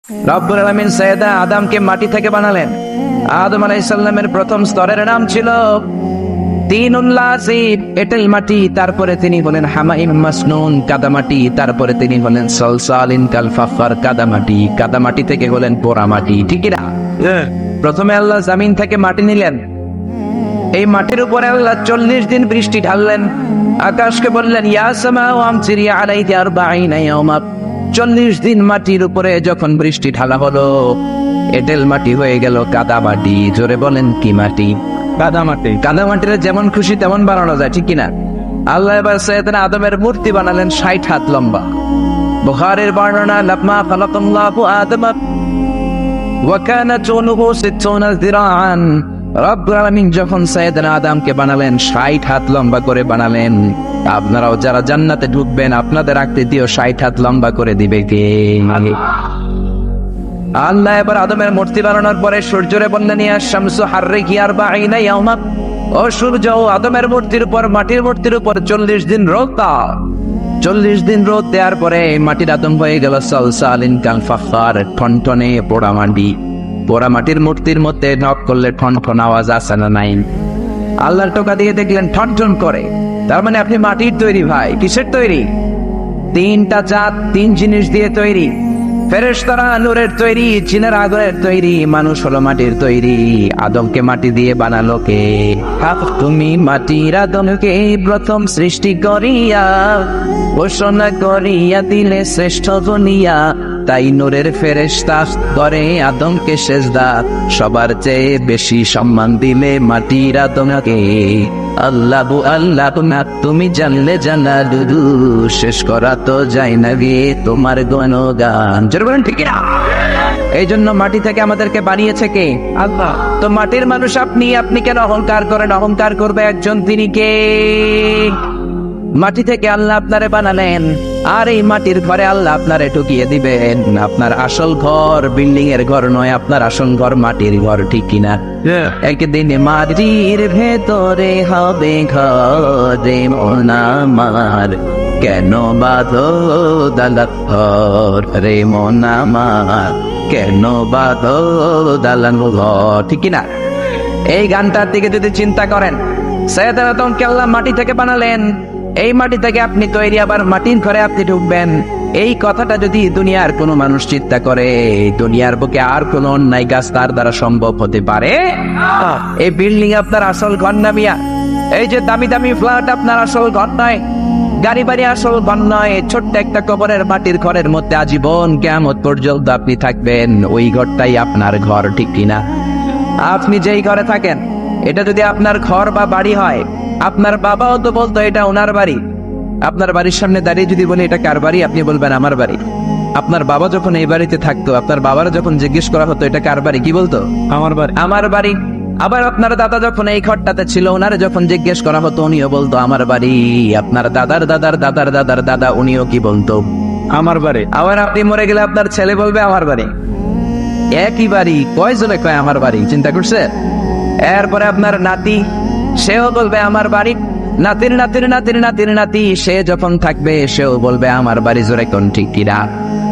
রব্বুল আলামিন সৈয়দা আদমকে মাটি থেকে বানালেন। আদম আলাইহিস সালামের প্রথম স্তরের নাম ছিল তিনুল লাযিব, এঁটেল মাটি। তারপরে তিনি হলেন হামাইম মাসনুন, কাদামাটি। তারপরে তিনি হলেন সলসালিন কাল ফাখর, কাদামাটি। কাদামাটি থেকে হলেন পোড়ামাটি, ঠিক না? প্রথমে আল্লাহ জমিন থেকে মাটি নিলেন। এই মাটির উপরে আল্লাহ 40 দিন বৃষ্টি ঢাললেন। আকাশকে বললেন ইয়া সামাউ আমতিরি আলাইহি 40 ইয়াওমা। 40 দিন মাটির উপরে যখন বৃষ্টি ঢালা হলো, এঁটেল মাটি হয়ে গেল কাদামাটি। জোরে বলেন কি মাটি? কাদামাটি। কাদামাটির যেমন খুশি তেমন বানানো যায়, ঠিক কিনা? আল্লাহ এবার সৈয়দনা আদমের মূর্তি বানালেন 60 হাত লম্বা। বুখারীর বর্ণনা, লাম্মা খালাকাল্লাহু আদমা ওয়া কানা তুলুহু 60 যিরাআন। রব্বুল আলামিন যখন সৈয়দনা আদমকে বানালেন 60 হাত লম্বা করে বানালেন। আপনারাও যারা জান্নাতে ঢুকবেন আপনাদের আকৃতিও 60 হাত লম্বা করে দিবে কে? আল্লাহ এবার আদমের মূর্তি বানানোর পরে সূর্যরে বললেন ইয়া শামসু হাররিকি 40 ইয়াওমা। ও সূর্য, আদমের মূর্তির উপর, মাটির মূর্তির উপর 40 দিন রোদ দাও। 40 দিন রোদ দেওয়ার পরে মাটির আদম হয়ে গেল সলসালিন কাল ফাখর, ঠনঠনে পোড়া মাটি। পোড়া মাটির মূর্তির মধ্যে নক করলে ঠনঠন আওয়াজ আসে না নাই? আল্লাহর টোকা দিয়ে দেখলেন ঠনঠন করে। তার মানে আপনি মাটির তৈরি ভাই। কিসের তৈরি? 3টা জাত, 3 জিনিস দিয়ে তৈরি। ফেরেশতারা নূরের তৈরি, জিনের আগুনের তৈরি, মানুষ হলো মাটির তৈরি। আদমকে মাটি দিয়ে বানালো কে? তুমি মাটির আদমকে প্রথম সৃষ্টি করিয়া ঘোষণা করিয়া দিলে শ্রেষ্ঠ বনিয়া। তাই নূরের ফেরেশতা করে আদমকে সেজদা, সবার চেয়ে বেশি সম্মান দিলে মাটির আদমকে। আল্লাহ আল্লাহ না তুমি জানলে জানালু, শেষ করা তো যায় না গে তোমার গুণগান। জোরে বলেন ঠিক না? এই জন্য মাটি থেকে আমাদেরকে বানিয়েছে কে? আল্লাহ। তো মাটির মানুষ আপনি, আপনি কেন অহংকার করেন? অহংকার করবে একজন, তিনি কে? মাটি থেকে আল্লাহ আপনারে বানালেন, আর এই মাটির ঘরে আল্লাহ আপনারে ঢুকিয়ে দিবেন। আপনার আসল ঘর বিল্ডিং এর ঘর নয়, আপনার আসল ঘর মাটির ঘর, ঠিক কিনা? একদিন মাটির ভেতরে হবে ঘরে মন আমার, কেন বাঁধো দালান ঘর রে মন আমার, কেন বাঁধো দালান ঘর, ঠিক কিনা? এই গানটার দিকে যদি চিন্তা করেন, সৈয়দনা আদমকে আল্লাহ মাটি থেকে বানালেন, এই মাটি থেকে আপনি তৈরি, আবার মাটির ঘরে আপনি ঢুকবেন। এই কথাটা যদি দুনিয়ার কোনো মানুষ চিন্তা করে, দুনিয়ার বুকে আর কোনো অন্যায় কাজ তার দ্বারা সম্ভব হতে পারে? এই বিল্ডিং আপনার আসল ঘর না মিয়া। এই যে দামি দামি ফ্ল্যাট আপনার আসল ঘর নয়, গাড়ি বাড়ি আসল ঘর নয়। ছোট্ট একটা কবরের মাটির ঘরের মধ্যে আজীবন কিয়ামত পর্যন্ত আপনি থাকবেন, ওই ঘরটাই আপনার ঘর, ঠিক কিনা? আপনি যেই ঘরে থাকেন, এটা যদি আপনার ঘর বা বাড়ি হয়, আপনার বাবাও তো বলতো এটা ওনার বাড়ি। আপনার বাড়ির সামনে দাঁড়িয়ে যদি বলে এটা কার বাড়ি, আপনি বলবেন আমার বাড়ি। আপনার বাবা যখন এই বাড়িতে থাকতো, আপনার বাবার যখন জিজ্ঞেস করা হতো এটা কার বাড়ি, কি বলতো? আমার বাড়ি, আমার বাড়ি। আবার আপনার দাদা যখন এই ঘরটাতে ছিল, ওনারে যখন জিজ্ঞেস করা হতো উনিও বলতো আমার বাড়ি। আপনার দাদার দাদার দাদার দাদার দাদা, উনিও কি বলতো? আমার বাড়ি। আবার আপনি মরে গেলে আপনার ছেলে বলবে আমার বাড়ি। একই বাড়ি, কয়জনে কয় আমার বাড়ি, চিন্তা করছে? এরপরে আপনার নাতি, সেও বলবে আমার বাড়ি। নাতির নাতির নাতির নাতির নাতি, সে যখন থাকবে সেও বলবে আমার বাড়ি। জোরে কোন ঠিক কিনা?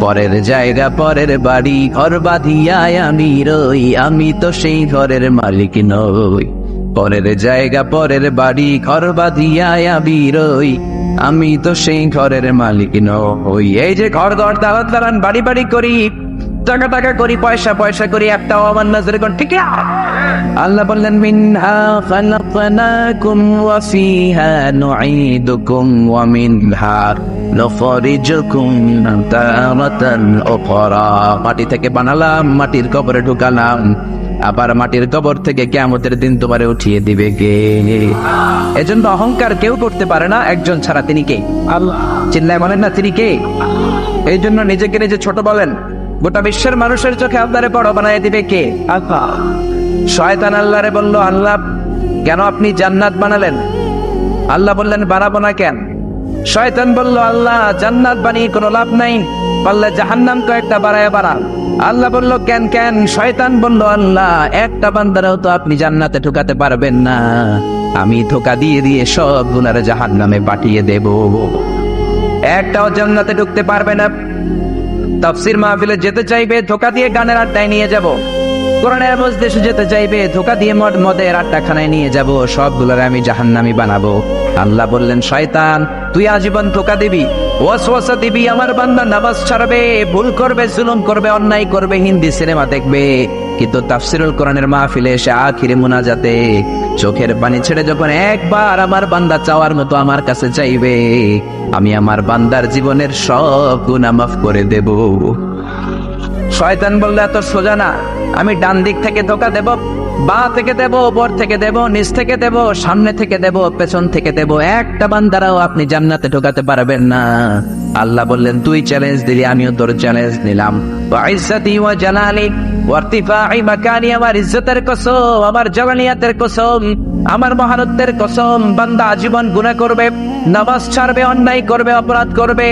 পরের জায়গা পরের বাড়ি, ঘর বাঁধিয়া আমি রই, আমি তো সেই ঘরের মালিক নই। পরের জায়গা পরের বাড়ি, ঘর বাঁধিয়া আমি রই, আমি তো সেই ঘরের মালিক নই। এই যে ঘর দর দালান দালান বাড়ি বাড়ি করি, টাকা টাকা করি, পয়সা পয়সা করি, একটাও আমার নজরে কোন ঠিক না? আল্লাহ বললেন মিনহা খালাকনাকুম ওয়া ফিহা নুঈদুকুম ওয়া মিনহা নুখরিজুকুম তারাতান উখরা। মাটি থেকে বানালাম, মাটির কবরে ঢুকালাম, আবার মাটির কবর থেকে কিয়ামতের দিন তোমারে উঠিয়ে দিবে কে? এজন্য অহংকার কেউ করতে পারে না একজন ছাড়া, তিনি কে? আল্লাহ। চিল্লায় বলেন না তিনি কে? এই জন্য নিজেকে নিজে ছোট বলেন, গোটা বিশ্বের মানুষের চোখে আপনারে বড় বানায় দিবে কে? আল্লাহ। শয়তান আল্লাহরে বলল, আল্লাহ কেন আপনি জান্নাত বানালেন? আল্লাহ বললেন বানাবো না কেন? শয়তান বলল, আল্লাহ জান্নাত বানিয়ে কোনো লাভ নাই, পারলে জাহান্নাম কয়েকটা বানায় বানান। আল্লাহ বলল কেন কেন? শয়তান বলল, আল্লাহ একটা বান্দারাও তো আপনি জান্নাতে ঢুকাতে পারবেন না, আমি ধোঁকা দিয়ে দিয়ে সব গুনারে জাহান্নামে পাঠিয়ে দেব, একটাও জান্নাতে ঢুকতে পারবে না। তাফসীর মাহফিলে যেতে চাইবে ধোঁকা দিয়ে গানের আড্ডায় নিয়ে যাব, কোরআনের মজলিসে যেতে চাইবে ধোঁকা দিয়ে মদের আড্ডাখানায় নিয়ে যাব, সবগুলোর আমি জাহান্নামী বানাবো। আল্লাহ বললেন, শয়তান তুই আজীবন ধোঁকা দিবি, ওয়াসওয়াসা দিবি, আমার বান্দা নামাজ ছাড়বে, ভুল করবে, জুলুম করবে, অন্যায় করবে, হিন্দি সিনেমা দেখবে, কিন্তু তাফসীরুল কোরআনের মাহফিলে এসে আখিরে মুনাজাতে চোখের পানি ছেড়ে যখন একবার আমার বান্দা চাওয়ার মতো আমার কাছে চাইবে, আমি আমার বান্দার জীবনের সব গুনাহ মাফ করে দেব। শয়তান বলল, এত সোজা না, আমি ডান দিক থেকে ধোঁকা দেব, বাঁ থেকে দেব, উপর থেকে দেব, নিচ থেকে দেব, সামনে থেকে দেব, পেছন থেকে দেব, একটা বান্দারাও আপনি জান্নাতে ঢোকাতে পারবেন না। আল্লাহ বললেন, তুই চ্যালেঞ্জ দিলি, আমিও তোর চ্যালেঞ্জ নিলাম। ইজ্জতি ওয়া জালালি ওয়া ইরতিফাই মাকানি, আমার ইজ্জতের কসম, আমার জালালিয়াতের কসম, আমার মহানত্বের কসম, বান্দা আজীবন গুনাহ করবে, নামাজ ছাড়বে, অন্যায় করবে, অপরাধ করবে,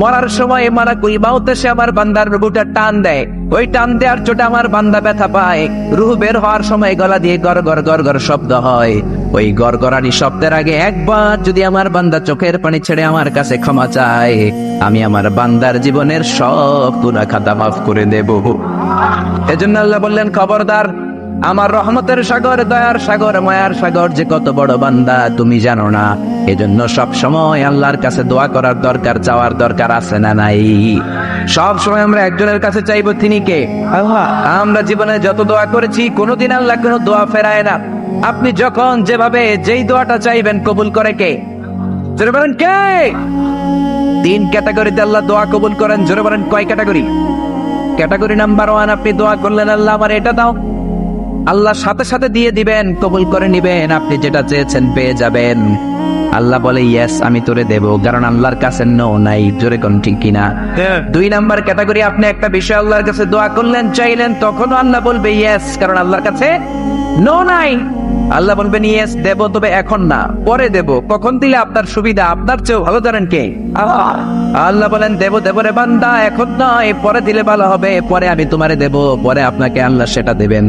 মরার সময় মালাকুল মাউত এসে আমার বান্দার রুহটা টান দেয়, ওই টান দেওয়ার চোটে আমার বান্দা ব্যথা পায়, রুহ বের হওয়ার সময় গলা দিয়ে গড় গড় গড় গড় শব্দ হয়, ওই গড়গড়ানি শব্দের আগে একবার যদি আমার বান্দা চোখের পানি ছেড়ে আমার কাছে ক্ষমা চায়, আমি আমার বান্দার জীবনের সব গুনাহ খাতা মাফ করে দেব। এজন্য আল্লাহ বললেন, খবরদার, আমার রহমতের সাগর, দয়ার সাগর, মায়ার সাগর যে কত বড় বান্দা তুমি জানো না। এজন্য সব সময় আল্লাহর কাছে দোয়া করার দরকার, চাওয়ার দরকার আছে না নাই? সব সময় আমরা একজনের কাছে চাইবো, তিনি কে? আল্লাহ। আমরা জীবনে যত দোয়া করেছি কোনোদিন আল্লাহ কোনো দোয়া ফেরায় না। আপনি যখন যেভাবে যেই দোয়াটা চাইবেন কবুল করে কে? জোরে বলেন কে? 3 ক্যাটাগরিতে আল্লাহ দোয়া কবুল করেন। জোরে বলেন কয় ক্যাটাগরি? ক্যাটাগরি নাম্বার 1, আপনি দোয়া করলেন, আল্লাহ আমার এটা দাও, আল্লাহ সাথে সাথে দিয়ে দিবেন, কবুল করে নিবেন, আপনি যেটা চেয়েছেন পেয়ে যাবেন। আল্লাহ বলে, ইয়েস আমি তোরে দেব, কারণ আল্লাহর কাছে নো নাই। জোরে কোন ঠিক কিনা? 2 নাম্বার ক্যাটাগরি, আপনি একটা বিষয় আল্লাহর কাছে দোয়া করলেন, চাইলেন, তখনও আল্লাহ বলবে ইয়েস, কারণ আল্লাহর কাছে নো নাই। আল্লাহ বলবেন ইয়েস দেব, তবে এখন না, পরে দেব। কখন দিলে আপনার সুবিধা, আপনার চেয়েও ভালো জানেন কে? আল্লাহ বলেন, দেব দেব রে বান্দা, এখন নয়, পরে দিলে ভালো হবে, পরে আমি তোমারে দেব, পরে আপনাকে আল্লাহ সেটা দেবেন।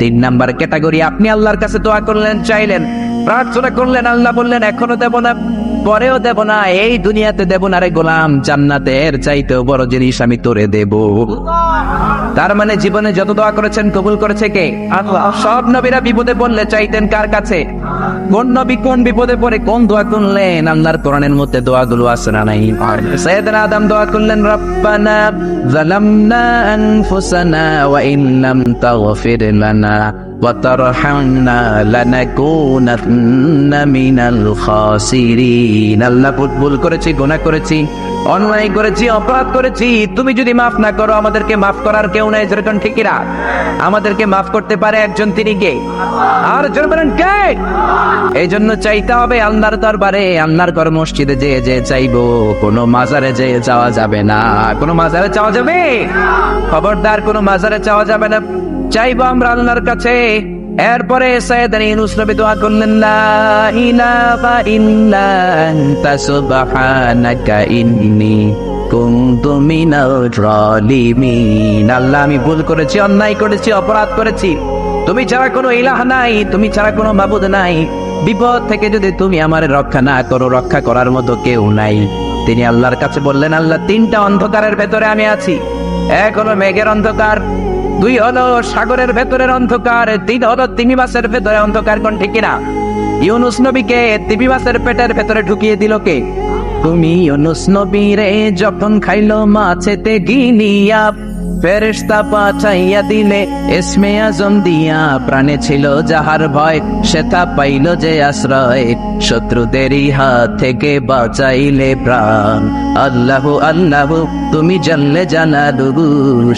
3 নাম্বার ক্যাটাগরি, আপনি আল্লাহর কাছে দোয়া করলেন, চাইলেন, প্রার্থনা করলেন, আল্লাহ বললেন এখনো দেব না, পরেও দেব না, এই দুনিয়াতে দেব না রে গোলাম, জান্নাতের চাইতেও বড় জিনিস আমি তোরে দেব। তার মানে জীবনে যত দোয়া করেছেন কবুল করেছে কে? আল্লাহ। সব নবীরা বিপদে পড়লে চাইতেন কার কাছে? কোন নবী কোন বিপদে পড়ে কোন দোয়া করলেন? আল্লাহর কোরআনের মধ্যে দোয়াগুলো আছে না নাই? সাইয়েদনা আদম দোয়া করলেন, রব্বানা যালামনা আনফুসানা ওয়া ইন লাম তাগফির লানা ওয়া তারহামনা লানাকুনান্না মিনাল খাসিরিন। আল্লাহ ভুল করেছি, গুনাহ করেছি, অন্যায় করেছি, অপরাধ করেছি, তুমি যদি মাফ না করো, আমাদেরকে মাফ করার কেউ নাই। যেরকম ঠিকিরা আমাদেরকে মাফ করতে পারে একজন, তিনি কে? আর জোরে বলেন কে? এই জন্য চাইতে হবে আল্লাহর দরবারে, আল্লাহর ঘর মসজিদে যে চাইবো, কোনো মাজারে যে চাওয়া যাবে না। কোনো মাজারে চাওয়া যাবে? খবরদার, কোনো মাজারে চাওয়া যাবে না। চাইবো আমরা আল্লাহর কাছে। এরপরে সাইয়েদনা ইউনূস নবী দোয়া করলেন, লা ইলাহা ইল্লা আনতা সুবহানাকা ইন্নী কুনতু মিনাল জালিমিন। আল্লাহ আমি ভুল করেছি, অন্যায় করেছি, অপরাধ করেছি, তুমি ছাড়া কোনো ইলাহ নাই, তুমি ছাড়া কোনো মাবুদ নাই, বিপদ থেকে যদি তুমি আমারে রক্ষা না করো, রক্ষা করার মতো কেউ নাই। তিনি আল্লাহর কাছে বললেন, আল্লাহ 3টা অন্ধকারের ভেতরে আমি আছি। 1 হলো মেঘের অন্ধকার, 2 হলো সাগরের ভেতরের অন্ধকার, 3 হলো তিমি মাছের ভেতরে অন্ধকার। কোন ঠিক কিনা? ইউনূস নবীকে তিমি মাছের পেটের ভেতরে ঢুকিয়ে দিল কে? তুমি। ইউনূস নবী রে যখন খাইলো মাছেতে গিলিয়া, ফেরেশতা পাঠাইয়া দিলে ইসমে আজম দিয়া, প্রাণে ছিল যাহার ভয় সেটা পাইল যে আশ্রয়, শত্রুদেরই হাত থেকে বাঁচাইলে প্রাণ। আল্লাহু আল্লাহু তুমি জানলে জানালু,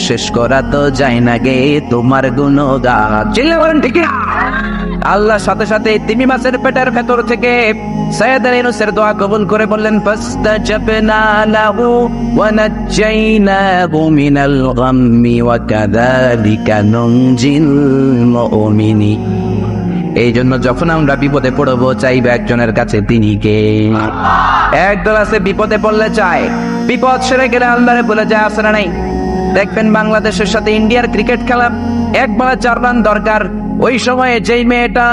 শেষ করা তো যায় না গে তোমার গুণগান। চিল্লা বলেন ঠিক না? আল্লাহ সাথে সাথে তিমি মাছের পেটের ভেতর থেকে সাইয়েদনা ইউনূসের দোয়া কবুল করে বললেন, ফাস্তাজাবনা লাহু ওয়া নাজ্জাইনাহু মিনাল গাম্মি ওয়া কাযালিকা নুনজিল মুমিনিন। এই জন্য যখন আমরা বিপদে পড়ব চাইবে একজনের কাছে, তিনি কে? একদল আছে বিপদে পড়লে চায়, বিপদ সেরে গেলে আল্লাহরে বলে যায়, আছে না নাই? দেখবেন বাংলাদেশের সাথে ইন্ডিয়ার ক্রিকেট খেলা, 1 বলে 4 রান দরকার। ওই সময়ে যেই মেয়েটা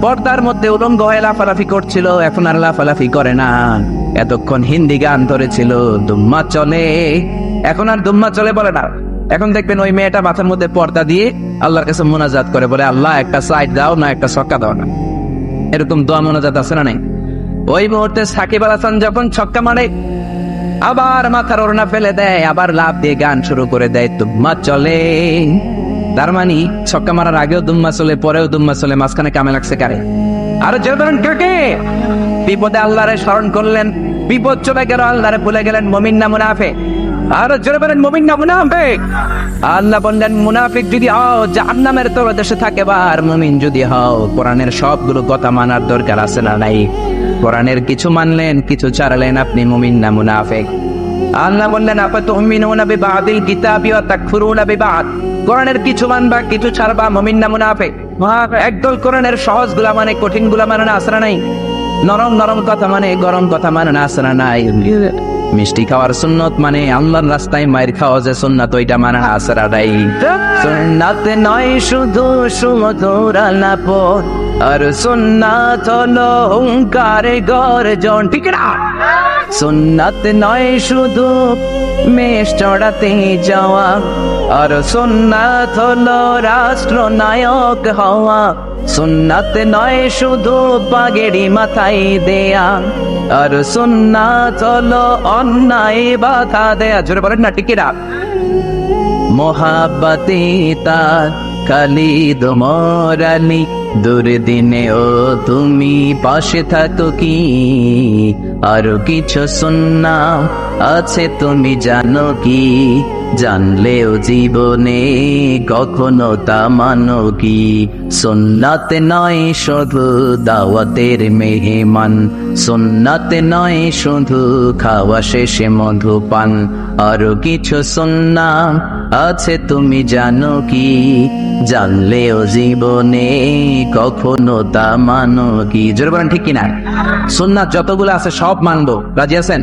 পর্দার মধ্যে উলঙ্গ হয়ে লাফালাফি করছিল, এখন আর লাফালাফি করে না, এতক্ষণ হিন্দি গান ধরেছিল, দুম্মা চলে এখন আর দুম্মা চলে বলে না। এখন দেখবেন ওই মেয়েটা মাথার মধ্যে পর্দা দিয়ে আল্লাহর কাছে মোনাজাত করে, বলে আল্লাহ একটা সাইড দাও না, একটা ছক্কা দাও না। এরকম দোয়া মোনাজাত আছে না নাই? ওই মুহূর্তে সাকিব আল হাসান যখন ছক্কা মারে, আবার মাথার ওড়না ফেলে দেয়, আবার লাফ দিয়ে গান শুরু করে দেয়, দুম্মা চলে। তার মানে ছক্কা মারার আগেও দুম্মা চলে, পরেও দুম্মা চলে, মাঝখানে কামে লাগছে কারে? আর যে ধরেন কাকে? বিপদে আল্লাহরে স্মরণ করলেন, বিপদ চলে গেল, আল্লাহরে ভুলে গেলেন, মুমিন না মুনাফিক? আর জোরে বলেন মুমিন না মুনাফিক? আল্লাহ বললেন মুনাফিক যদি হও জাহান্নামের তলদেশে থাকে, আর মুমিন যদি হও কোরআনের সবগুলো কথা মানার দরকার আছে না নাই? কোরআনের কিছু মানলেন, কিছু ছাড়লেন, আপনি মুমিন না মুনাফিক? আল্লাহ বললেন আফাতুমিনুনা বিবাদিল কিতাবি ওয়া তাকফুরুনা বিবাদ। কোরআনের কিছু মানবা, কিছু ছাড়বা, মুমিন না মুনাফিক? একদল কোরআনের সহজ গুলা মানে, কঠিন গুলা মানে না, আসরা নাই? নরম নরম কথা মানে, গরম কথা মানে না, আসরা নাই? মিষ্টি খাওয়ার সুন্নত মানে, আল্লাহর রাস্তায় মায়ের খাওয়া যে সুন্নাত, ওইটা মানে না, আসরা নাই? সুন্নাত নয় শুধু সুমধুর আলাপন, আর সুন্নাত হলো হুঙ্কারে গর্জন, ঠিক না? সুন্নাত নয় শুধু মেষ চড়াতে যাওয়া, আর সুন্নাত হলো রাষ্ট্রনায়ক হওয়া। সুন্নাত নয় শুধু পাগড়ি মাথায় দেয়া, আর সুন্নাত হলো অন্যায় বাধা দেয়া। জোরে বলেন না, ঠিক না? মোহাব্বতে তার খালিদ মোরালি, দুর্দিনে ও তুমি পাশে থাকো কি? আরো কিছু সুন্নাহ আছে তুমি জানো কি? জানলেও জীবনে কখনো তা মানো কি? সুন্নাত নয় শুধু দাওয়াতের মেহমান, সুন্নাত নয় শুধু খাওয়া শেষে মধুপান। আরো কিছু সুন্নাহ আছে তুমি জানো কি? জানলেও জীবনে কখনো তা মানো কি? জোরে বলেন ঠিক কিনা? সুন্নাত যতগুলো আছে সব মানবো, রাজি আছেন?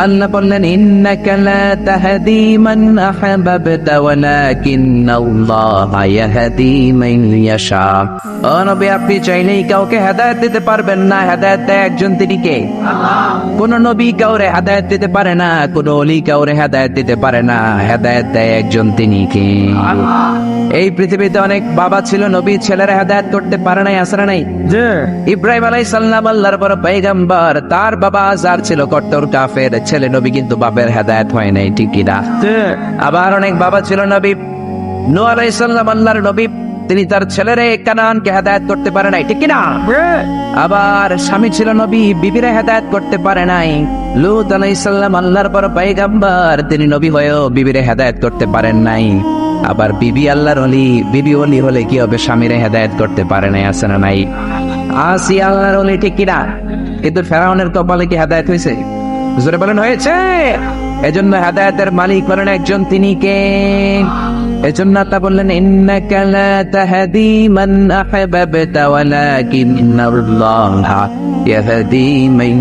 আল্লাহ বললেন ইন্নাকা লা তাহদি মান আহবাবতা ওয়ালাকিন্নাল্লাহা ইয়াহদি মান ইয়াশা। ও নবী, আপনি চাইলেই কাউকে হেদায়েত দিতে পারবেন না, হেদায়েত দেয় একজন, তিনি কে? আল্লাহ। কোন নবী কাউরে হেদায়েত দিতে পারে না, কোন ওলি কাউরে হেদায়েত দিতে পারে না, হেদায়েত দেয় একজন, তিনি কে? আল্লাহ। এই পৃথিবীতে অনেক বাবা ছিল, নবী ছেলেরা হেদায়েত করতে পারে নাই, আসরা নাই? ইব্রাহিম আলাইহিস সালাম আল্লাহর বড় পয়গম্বর, তার বাবা আযার ছিল কট্টর কাফের, ছেলে নবী কিন্তু বাপের হেদায়েত হয় নাই, ঠিক কি না? আবার অনেক বাবা ছিল নবী, নূহ আলাইহিস সালাম আল্লাহর নবী, তিনি তার ছেলেরে কানানকে হেদায়েত করতে পারে নাই, ঠিক কি না? আবার স্বামী ছিল নবী, বিবিরে হেদায়েত করতে পারে নাই। লূত আলাইহিস সালাম আল্লাহর বড় পয়গম্বর, তিনি নবী হয়েও বিবিরে হেদায়েত করতে পারেন নাই। আবার বিবি আল্লাহর ওলি, বিবি ওলি হলে কি হবে, স্বামীরে হেদায়েত করতে পারে নাই, আছে না নাই? আসিয়া আল্লাহর ওলি, ঠিক কি না? কিন্তু ফেরাউনের কপালে কি হেদায়েত হয়েছে? জোরে বলেন হয়েছে? এজন্য হেদায়েতের মালিক হলেন একজন, তিনি কে? এজন্য আল্লাহ বললেন ইন্নাকা লা তাহদি মান আহবাবতা ওয়ালাকিন্নাল্লাহা ইয়াহদি মান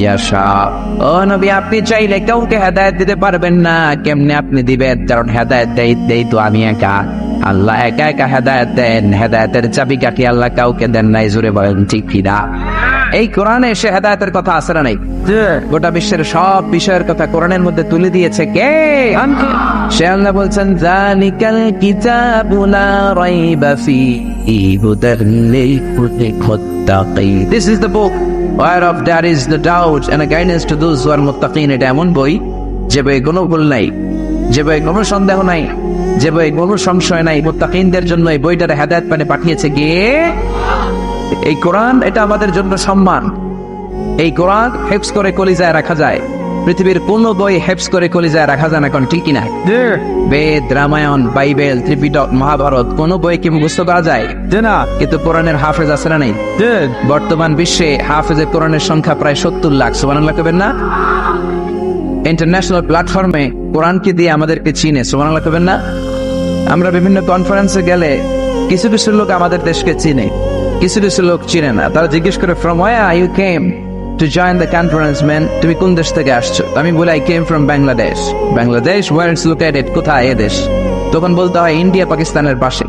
ইয়াশা। ও নবী, আপনি চাইলে কাউকে হেদায়েত দিতে পারবেন না। কেমনে আপনি দিবেন? কারণ হেদায়েত দেই তো আমি একা। আল্লাহ একা একা হেদায়েত দেন, হেদায়েতের চাবিকাঠি আল্লাহ কাউকে দেন নাই। জোরে বলেন ঠিক কি না? এই কোরআনে এসে হেদায়েতের কথা আছে না নাই? গোটা বিশ্বের সব বিষয়ের কথা কোরআনের মধ্যে তুলে দিয়েছে কে? সে আল্লাহ বলছেন যালিকাল কিতাবু লা রাইবা ফীহি হুদাল লিল মুত্তাকিন। This is the book whereof there is no doubt and a guidance to those who are muttaqin. এটা এমন বই যে বই কোনো ভুল নাই, যে বই কোনো সন্দেহ নাই, যে বই কোনো সংশয় নাই। মুত্তাকিনদের জন্য এই বইটার হেদায়েত মানে পাঠিয়েছে কে? এই কোরআন, এটা আমাদের জন্য সম্মান। এই কোরআন হেফজ করে কলিজায় রাখা যায়, পৃথিবীর কোন বই হেফজ করে কলিজায় রাখা যায় না, কোন ঠিক কিনা? বেদ, রামায়ণ, বাইবেল, ত্রিপিটক, মহাভারত, কোন বই কি মুখস্থ করা যায় না? কিন্তু কোরআনের হাফেজ আছে না নাই? বর্তমান বিশ্বে হাফেজের কোরআনের সংখ্যা প্রায় 70 লাখ। সুবহানাল্লাহ কবেন না? ইন্টারন্যাশনাল প্ল্যাটফর্মে কোরআনকে দিয়ে আমাদেরকে চিনে। সুবহানাল্লাহ কবেন না? আমরা বিভিন্ন কনফারেন্সে গেলে কিছু কিছু লোক আমাদের দেশকে চিনে, কিছু কিছু লোক চিনে না। তারা জিজ্ঞেস করে from where you came to join the conference man? তুমি কোন দেশ থেকে আসছো? আমি বলি I came from Bangladesh. Bangladesh, where it's located? কোথায় এ দেশ? তখন বলতে হয় ইন্ডিয়া পাকিস্তানের পাশে,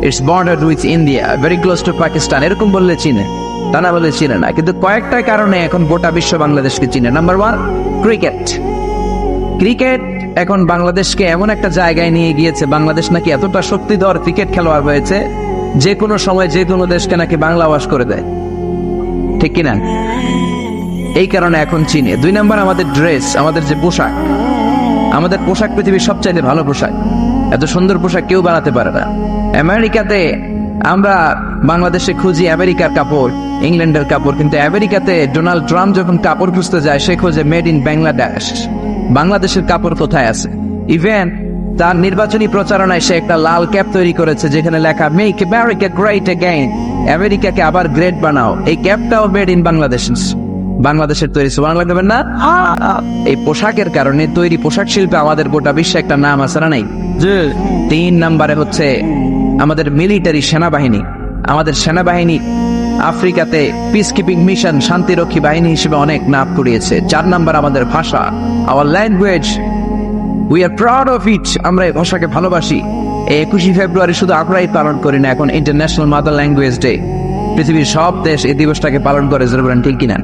it's bordered with India, very close to Pakistan। এরকম বললে চিনে, তা না বলে চিনে না। কিন্তু কয়েকটা কারণে এখন গোটা বিশ্ব বাংলাদেশকে চিনে। Number 1, cricket. ক্রিকেট এখন বাংলাদেশকে এমন একটা জায়গায় নিয়ে গিয়েছে, বাংলাদেশ নাকি এতটা শক্তিধর ক্রিকেট খেলোয়াড় হয়েছে, যে কোনো সময় যে কোনো দেশকে নাকি বাংলা ওয়াশ করে দেয়, ঠিক কিনা? এই কারণে এখন চীনে। 2 নাম্বার আমাদের ড্রেস, আমাদের যে পোশাক, আমাদের পোশাক পৃথিবীর সবচাইতে ভালো পোশাক। এত সুন্দর পোশাক কেউ বানাতে পারে না। আমেরিকাতে আমরা বাংলাদেশে খুঁজি আমেরিকার কাপড়, ইংল্যান্ডের কাপড়, কিন্তু আমেরিকাতে ডোনাল্ড ট্রাম্প যখন কাপড় খুঁজতে যায় সে খোঁজে মেড ইন বাংলাদেশ। বাংলাদেশের কাপড় কোথায় আছে? ইভেন তার নির্বাচনী প্রচারণায় সে একটা লাল ক্যাপ তৈরি করেছে যেখানে লেখা মেক আমেরিকা গ্রেট অ্যাগেইন, আমেরিকাকে আবার গ্রেট বানাও। এই ক্যাপটাও মেড ইন বাংলাদেশ, বাংলাদেশের তৈরি। সুবহানাল্লাহ বলবেন না? এই পোশাকের কারণে তৈরি পোশাক শিল্পে আমাদের গোটা বিশ্বে একটা নাম আছে না নাই? 3 নম্বরে হচ্ছে আমাদের মিলিটারি সেনাবাহিনী। আমাদের সেনাবাহিনী আফ্রিকাতে পিস কিপিং মিশন, শান্তিরক্ষী বাহিনী হিসেবে অনেক নাম কুড়িয়েছে। 4 নম্বর আমাদের ভাষা, our language, we are proud of it. আমরা এই ভাষাকে ভালোবাসি। এই 21 ফেব্রুয়ারি শুধু আমরাই পালন করি না, এখন ইন্টারন্যাশনাল মাদার ল্যাঙ্গুয়েজ ডে। পৃথিবীর সব দেশ এই দিবসটাকে পালন করে, ঠিক কিনা?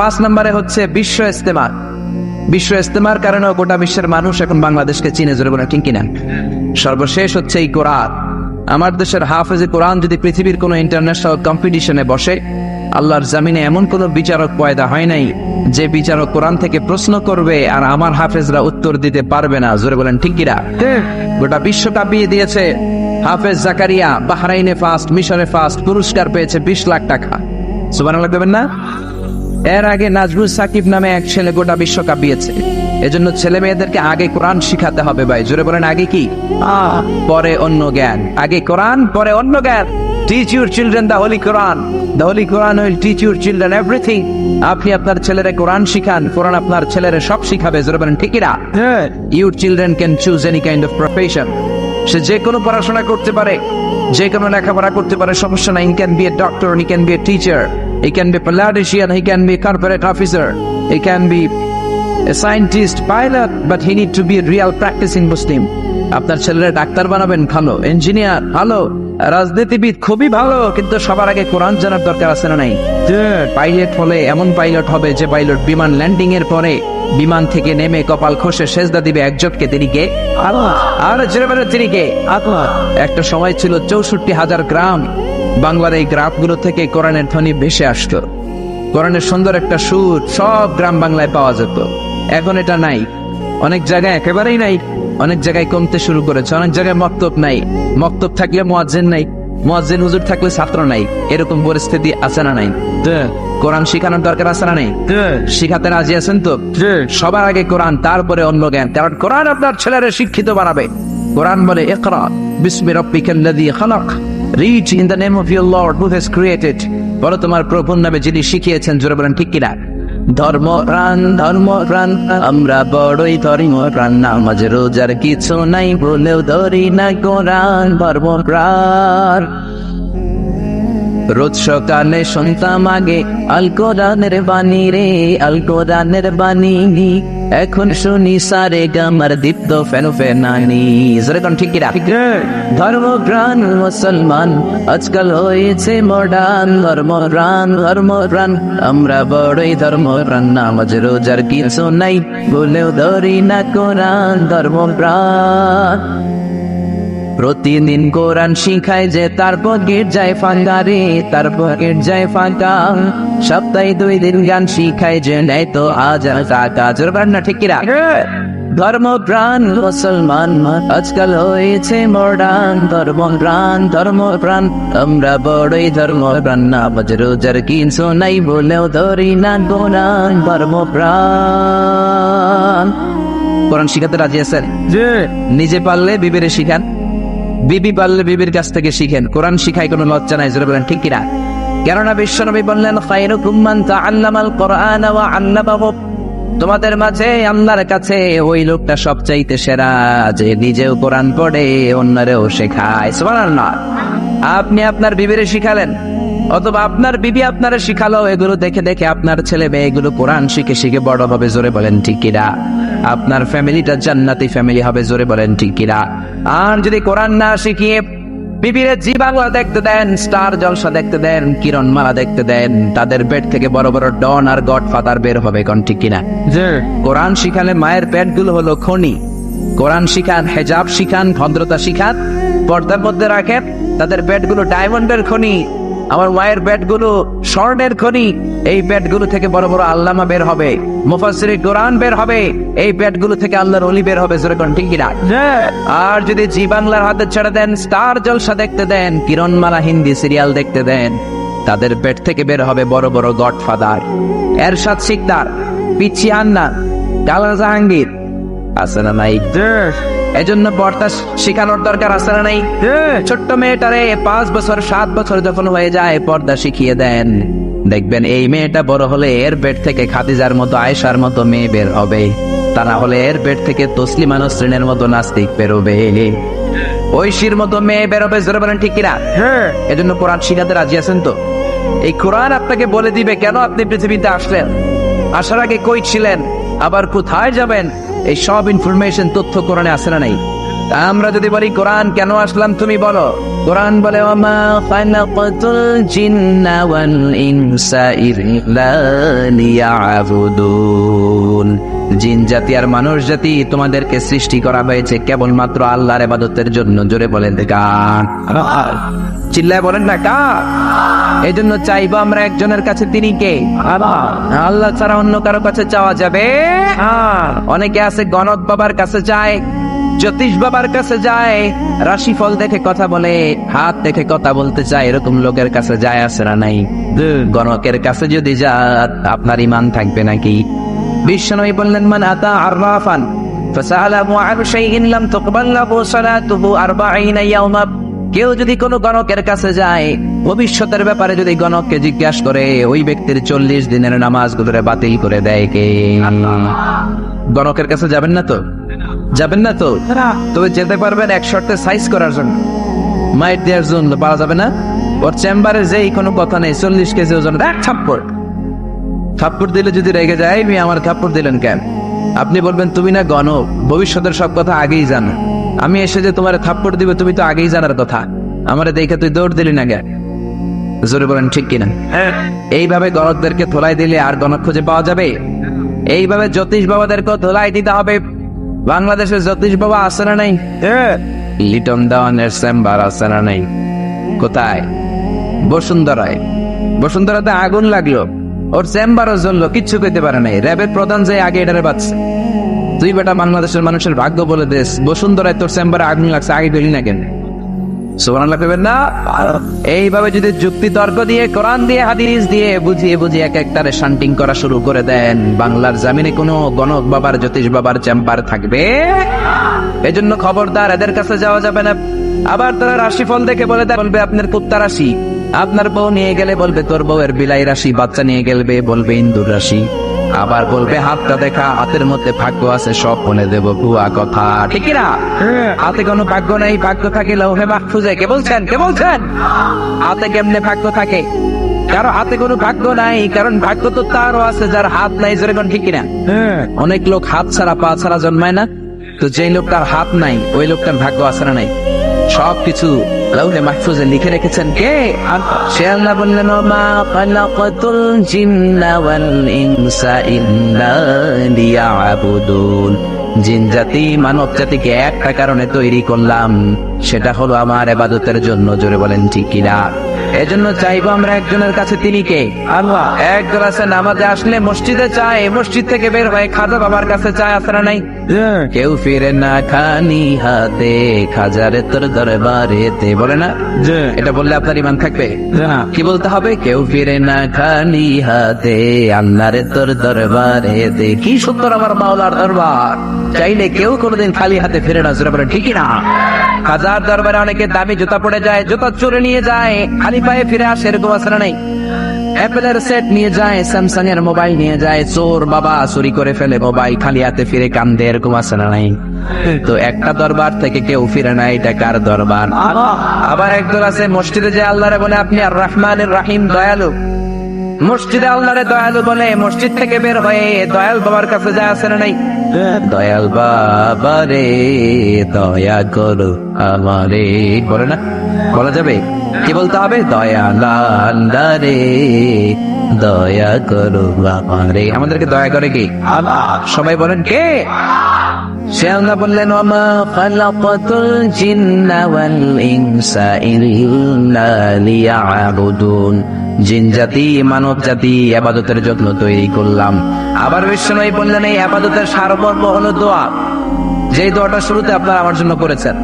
5 নম্বরে হচ্ছে বিশ্ব ইজতেমা। বিশ্ব ইজতেমার কারণে গোটা বিশ্বের মানুষ এখন বাংলাদেশকে চিনে, ঠিক কিনা? সর্বশেষ হচ্ছে এই কোরআন। আমার দেশের হাফেজে কোরআন যদি পৃথিবীর কোনো ইন্টারন্যাশনাল কম্পিটিশনে বসে, আল্লাহর জামিনে এমন কোন বিচারক পয়দা হয় নাই যে বিচারক কোরআন থেকে প্রশ্ন করবে আর আমার হাফেজরা উত্তর দিতে পারবে না। জোরে বলেন ঠিক কিনা? গোটা বিশ্ব কাঁপিয়ে দিয়েছে হাফেজ জাকারিয়া, বাহরাইনে ফার্স্ট, মিশরে ফার্স্ট, পুরস্কার পেয়েছে 20 লাখ টাকা। সুবহানাল্লাহ বলবেন না? এর আগে নাজমুল সাকিব নামে এক ছেলে গোটা বিশ্ব কাঁপিয়েছে। এজন্য ছেলে মেয়েদেরকে আগে কোরআন শিখাতে হবে ভাই। জোরে বলেন আগে কি, পরে অন্য জ্ঞান। আগে কোরআন, পরে অন্য জ্ঞান। Teach your children the Holi Quran, the Holi Quran will teach your children everything. আপনি আপনার ছেলেরে কোরআন শিখান, কোরআন আপনার ছেলেরে সব শিখাবে। জোরে বলেন ঠিক কিনা? Your children can choose any kind of profession. সে যে কোনো পড়াশোনা করতে পারে, যে কোনো লেখাপড়া করতে পারে, সমস্যা নাই। He can B a doctor, he can B a teacher, he can be politician, he can be corporate officer, he can be a scientist, pilot, but he need to be a real practicing Muslim. আপনার ছেলেরা doctor বানাবেন, ভালো। Engineer ভালো, রাজনীতিবিদ খুবই ভালো, কিন্তু সবার আগে কোরআন জানার দরকার আছে না নাই? পাইলট হলে এমন পাইলট হবে যে পাইলট বিমান ল্যান্ডিং এর পরে বিমান থেকে নেমে কপাল খসে সেজদা দিবে একজনকে, তিনি কে? আল্লাহ। আর জেরে তিনি কে? আল্লাহ। একটা সময় ছিল 64,000 গ্রাম, বাংলার এই গ্রামগুলো থেকে কোরআনের ধ্বনি ভেসে আসতো। কোরআনের সুন্দর একটা সুর সব গ্রাম বাংলায় পাওয়া যেত। এখন এটা নাই, অনেক জায়গায় একেবারেই নাই, অনেক জায়গায় কমতে শুরু করেছে। অনেক জায়গায় মক্তব নাই, মক্তব থাকলে মুয়াজ্জিন নাই, মুয়াজ্জিন হুজুর থাকলে ছাত্র নাই। এরকম পরিস্থিতি আছে না নাই? কোরআন শিখানোর দরকার আছে না নাই? শিখাতে রাজি আছেন তো? সবার আগে কোরআন, তারপরে অন্য জ্ঞান। কারণ কোরআন আপনার ছেলেরা শিক্ষিত বানাবে। কোরআন বলে ইকরা বিসমি রাব্বিকাল্লাযী খালাক, read in the name of your lord who has created. বলো তোমার প্রভুর নামে যিনি শিখিয়েছেন। জোরে বলেন ঠিক কিনা? ধর্মপ্রাণ ধর্মপ্রাণ আমরা বড়ই ধর্মপ্রাণ, নামাজ রোজার কিছু নাই বলেও ধরি না কোরআন। ধর্মপ্রাণ রোজ সকালে শুনতাম আগে আল কোরআনের বাণী রে, আল কোরআনের বাণী। এখন শুনি সারে গামার দীপ্ত ফেনানি। যেরকম ঠিক কিনা? ধর্মপ্রাণ মুসলমান আজকাল হয়েছে মডার্ন। ধর্মপ্রাণ ধর্মপ্রাণ আমরা বড়ই ধর্মপ্রাণ, নামাজ রোজার কিছু নাই বলেও ধরি না কোরআন। ধর্মপ্রাণ প্রতিদিন কোরআন শিখায় যে তার পকেট যায় ফাঁকা রে, তার পকেট যায় ফাঁকা। সপ্তাহে 2 দিন গান শিখায় যে নেই তো 1000 টাকা। জোরবার না ঠিক কিনা? ধর্মপ্রাণ মুসলমান আজকাল হয়েছে মডার্ন। ধর্মপ্রাণ ধর্মপ্রাণ আমরা বড়ই ধর্মপ্রাণ, নামাজ রোজার কিছু নাই বলেও ধরি না কোরআন। ধর্মপ্রাণ কোরআন শিখাতে রাজি আছেন? নিজে পারলে বিবিরে শিখান, বিবি পারলে বিবির কাছ থেকে শিখেন। কোরআন শিখাই কোনো লজ্জা নাই। জোরে বলেন ঠিক কিনা? কেননা বিশ্বনবী বললেন খায়রুকুম মান তাআল্লামাল কোরআন ওয়া আল্লামাহু। তোমাদের মাঝে আল্লাহর কাছে ওই লোকটা সবচাইতে সেরা যে নিজেও কোরআন পড়ে অন্যরেও শেখায়। সুবহানাল্লাহ। আপনি আপনার বিবিরে শিখালেন, অথবা আপনার বিবি আপনারে শিখালো, এগুলো দেখে দেখে আপনার ছেলে মেয়ে এগুলো কোরআন শিখে শিখে বড় হবে। জোরে বলেন ঠিক কিনা? আপনার ফ্যামিলিটা জান্নাতি ফ্যামিলি হবে। জোরে বলেন ঠিক কিনা? আর যদি কোরআন না শিখিয়ে বিবিরে জি বাংলা দেখতে দেন, স্টার জলসা দেখতে দেন, কিরণমালা দেখতে দেন, তাদের পেট থেকে বড় বড় ডন আর গডফাদার বের হবে, কোন ঠিক কিনা? কোরআন শিখালে মায়ের পেটগুলো হলো খনি। কোরআন শিখান, হেজাব শিখান, ভদ্রতা শিখান, পর্দার মধ্যে রাখেন, তাদের পেটগুলো ডায়মন্ডের খনি। আমার মায়ের পেটগুলো স্বর্ণের খনি। এই পেটগুলো থেকে বড় বড় আল্লামা বের হবে, মুফাসসিরে কোরআন বের হবে, এই পেটগুলো থেকে আল্লাহর ওলি বের হবে, জোরে কোন ঠিক কিনা? আর যদি জি বাংলার হাতে ছেড়ে দেন, স্টার জলসা দেখতে দেন, কিরণমালা হিন্দি সিরিয়াল দেখতে দেন, তাদের পেট থেকে বের হবে বড় বড় গডফাদার, এরশাদ শিকদার, পিচ্চি আন্না, কালা জাহাঙ্গীর। আছে না নাই? এজন্য পর্দা শিখানোর দরকার আছে না নাই? ছোট্ট মেয়েটারে 5 বছর 7 বছর যখন হয়ে যায় পর্দা শিখিয়ে দেন, দেখবেন এই মেয়েটা বড় হলে এর পেট থেকে খাদিজার মতো, আয়েশার মতো মেয়ে বের হবে। তা না হলে এর পেট থেকে তসলিমা নসরিনের মতো নাস্তিক বেরোবে, ঐশীর মতো মেয়ে বেরোবে, জোরে বলেন ঠিক কিনা? এজন্য কোরআন শিখাতে রাজি আছেন তো? এই কোরআন আপনাকে বলে দিবে কেন আপনি পৃথিবীতে আসলেন, আসার আগে কই ছিলেন, আবার কোথায় যাবেন, এই সব ইনফরমেশন তথ্য কোরআনে আছে না নাই? আমরা যদি বলি কোরআন কেন আসলাম, তুমি বলো। কোরআন বলে ওয়ামা খালাকাতুল জিন্না ওয়াল ইনসা ইল্লা লিয়াবুদুন। জিন জাতি আর মানুষ জাতি তোমাদেরকে সৃষ্টি করা হয়েছে কেবলমাত্র আল্লাহর ইবাদতের জন্য। জোরে বলেন কার? চিল্লায় বলেন না কার? এই জন্য চাইবো আমরা একজনের কাছে, তিনি কে? আল্লাহ ছাড়া অন্য কারো কাছে চাওয়া যাবে? অনেকে আছে গণক বাবার কাছে যায়, জ্যোতিষ বাবার কাছে যায়, রাশিফল দেখে কথা বলে, হাত দেখে কথা বলতে চায়, এরকম লোকের কাছে যায়, আছে না নাই? গণকের কাছে যদি যান আপনার ইমান থাকবে নাকি? বিশ্বনবী বললেন মান আতা আররাফান ফাসালাহু আন শাইইন লাম তুকবাল লাহু সালাতুহু 40 ইয়াওমা। কেউ যদি কোনো গণকের কাছে যায়, ভবিষ্যতের ব্যাপারে যদি গণককে জিজ্ঞাসা করে, ওই ব্যক্তির 40 দিনের নামাজগুলোরে বাতিল করে দেয় কে? গণকের কাছে যাবেন না তো? যাবেন না তো? তবে যেতে পারবেন এক শর্তে, সাইজ করার জন্য, মাইট দেওয়ার জন্য পারা যাবে না। ওর চেম্বারে যেই কোনো কথা নেই, 40 কেজি ওজন, এক থাপ্পড়। থাপ্পড় দিলে যদি রেগে যায়, আমার থাপ্পড় দিলেন কেন? আপনি বলবেন তুমি না গণক, ভবিষ্যতের সব কথা আগেই জানো, আমি এসে যে তোমার থাপ্পড় দিবে তুমি তো আগেই জানার কথা, আমারে দেখে তুই দৌড় দিলি না কেন? জোরে বলেন ঠিক কিনা? এইভাবে গণকদেরকে ধোলাই দিলে আর গণক খুঁজে পাওয়া যাবে? এইভাবে জ্যোতিষ বাবাদেরকে ধোলাই দিতে হবে। বাংলাদেশে জ্যোতিষ বাবা আছে না নাই? লিটন দেওয়ানের চেম্বার আছে না নাই? কোথায়? বসুন্ধরায়। বসুন্ধরাতে আগুন লাগলো, ওর চেম্বারও জ্বললো, কিচ্ছু কইতে পারে নাই। র্যাবের প্রধান যে আগে এটারে বাঁচছে। তুই বেটা বাংলাদেশের মানুষের ভাগ্য বলে দেশ, বসুন্ধরায় তোর চেম্বারে আগুন লাগছে, আগে গেলি না কেন? সুবহানাল্লাহ কইবেন না? এইভাবে যদি যুক্তি তর্ক দিয়ে, কোরআন দিয়ে, হাদিস দিয়ে বুঝিয়ে বুঝিয়ে এক একটারে শান্টিং করা শুরু করে দেন, বাংলার জমিনে কোনো গণক বাবার, জ্যোতিষ বাবার চেম্বার থাকবে? এজন্য খবরদার, এদের কাছে যাওয়া যাবে না। আবার তারা রাশিফল দেখে বলবে আপনার কুত্তা রাশি, আপনার বউ নিয়ে গেলে বলবে তোর বউয়ের বিলাই রাশি, বাচ্চা নিয়ে গেলবে বলবে ইন্দুর রাশি, আবার বলবে হাতটা দেখা, হাতের মধ্যে ভাগ্য আছে, সব বলে দেব ভুয়া কথা, ঠিক না? হাতে কোনো ভাগ্য নাই, ভাগ্য থাকে লৌহে মাহফুজে। কে বলছেন? কে বলছেন? হাতে কেমনে ভাগ্য থাকে? কারো হাতে কোনো ভাগ্য নাই, কারণ ভাগ্য তো তারও আছে যার হাত নাই, জোরে কোন ঠিক কিনা? অনেক লোক হাত ছাড়া পা ছাড়া জন্মায় না, তো যে লোকটার হাত নাই ওই লোকটার ভাগ্য আছে না নাই? সবকিছু লাউহে মাহফুজে লিখে রেখেছেন কে? সে আল্লাহ বললেন মা খালাকাতুল জিন্না ওয়াল ইনসা ইল্লা লিয়াবুদুন। জিন জাতি মানব জাতিকে একটা কারণে তৈরি করলাম, সেটা হলো আমার ইবাদতের জন্য। জোরে বলেন ঠিক কিনা? এজন্য চাইবো আমরা একজনের কাছে, তিনি কে? আল্লাহ। একজন আছে নামাজে আসলে মসজিদে চায়, মসজিদ থেকে বের হয়ে খাজা বাবার কাছে চায়, আছে না নাই? কেউ ফিরে না খালি হাতে, খাজারে তোর দরবারেতে, বলে না? এটা বললে আপনার ইমান থাকবে? কি বলতে হবে? কেউ ফিরে না খালি হাতে, আল্লাহরে তোর দরবারেতে। কি সুন্দর আমার মাওলার দরবার, চাইলে কেউ কোনোদিন খালি হাতে ফিরে না। জোরে বলেন ঠিক না? খাজার দরবারে অনেকে দামি জুতা পড়ে যায়, জুতা চুরে নিয়ে যায়, খালি পায়ে ফিরে আসে, এরকম আছে না নাই? অ্যাপেলের সেট নিয়ে যায়, স্যামসাং এর মোবাইল নিয়ে যায়, চোর বাবা চুরি করে ফেলে মোবাইল, খালি হাতে ফিরে কান্দে, এরকম আছে না নাই? তো একটা দরবার থেকে কেউ ফিরে না, এটা কার দরবার? আবার একদল আছে মসজিদে যে আল্লাহরে বলে আপনি আর রহমানের রাহিম, দয়ালু। মসজিদে আল্লাহরে দয়ালু বলে, মসজিদ থেকে বের হয়ে দয়াল বাবার কাছে যায়, আছে না নাই? দয়াল বাবা রে দয়া করো আমারে, বলে না, বলা যাবে? কি বলতে হবে? দয়াল আল্লাহ রে দয়া করো আমারে। আমাদেরকে দয়া করে কি? সবাই বলেন কে? সে আল্লাহ বললেন, ওমা খালাকাতুল জিন্না ওয়াল ইনসা ইল্লা লিয়াবুদুন, জিন জাতি মানব জাতি ইবাদতের জন্য তৈরি করলাম। আবার বিষ্ণু বললেন, এই ইবাদতের সারমর্ম হলো দোয়া। যে দোয়াটা শুরুতে আপনারা আমার জন্য করেছেন,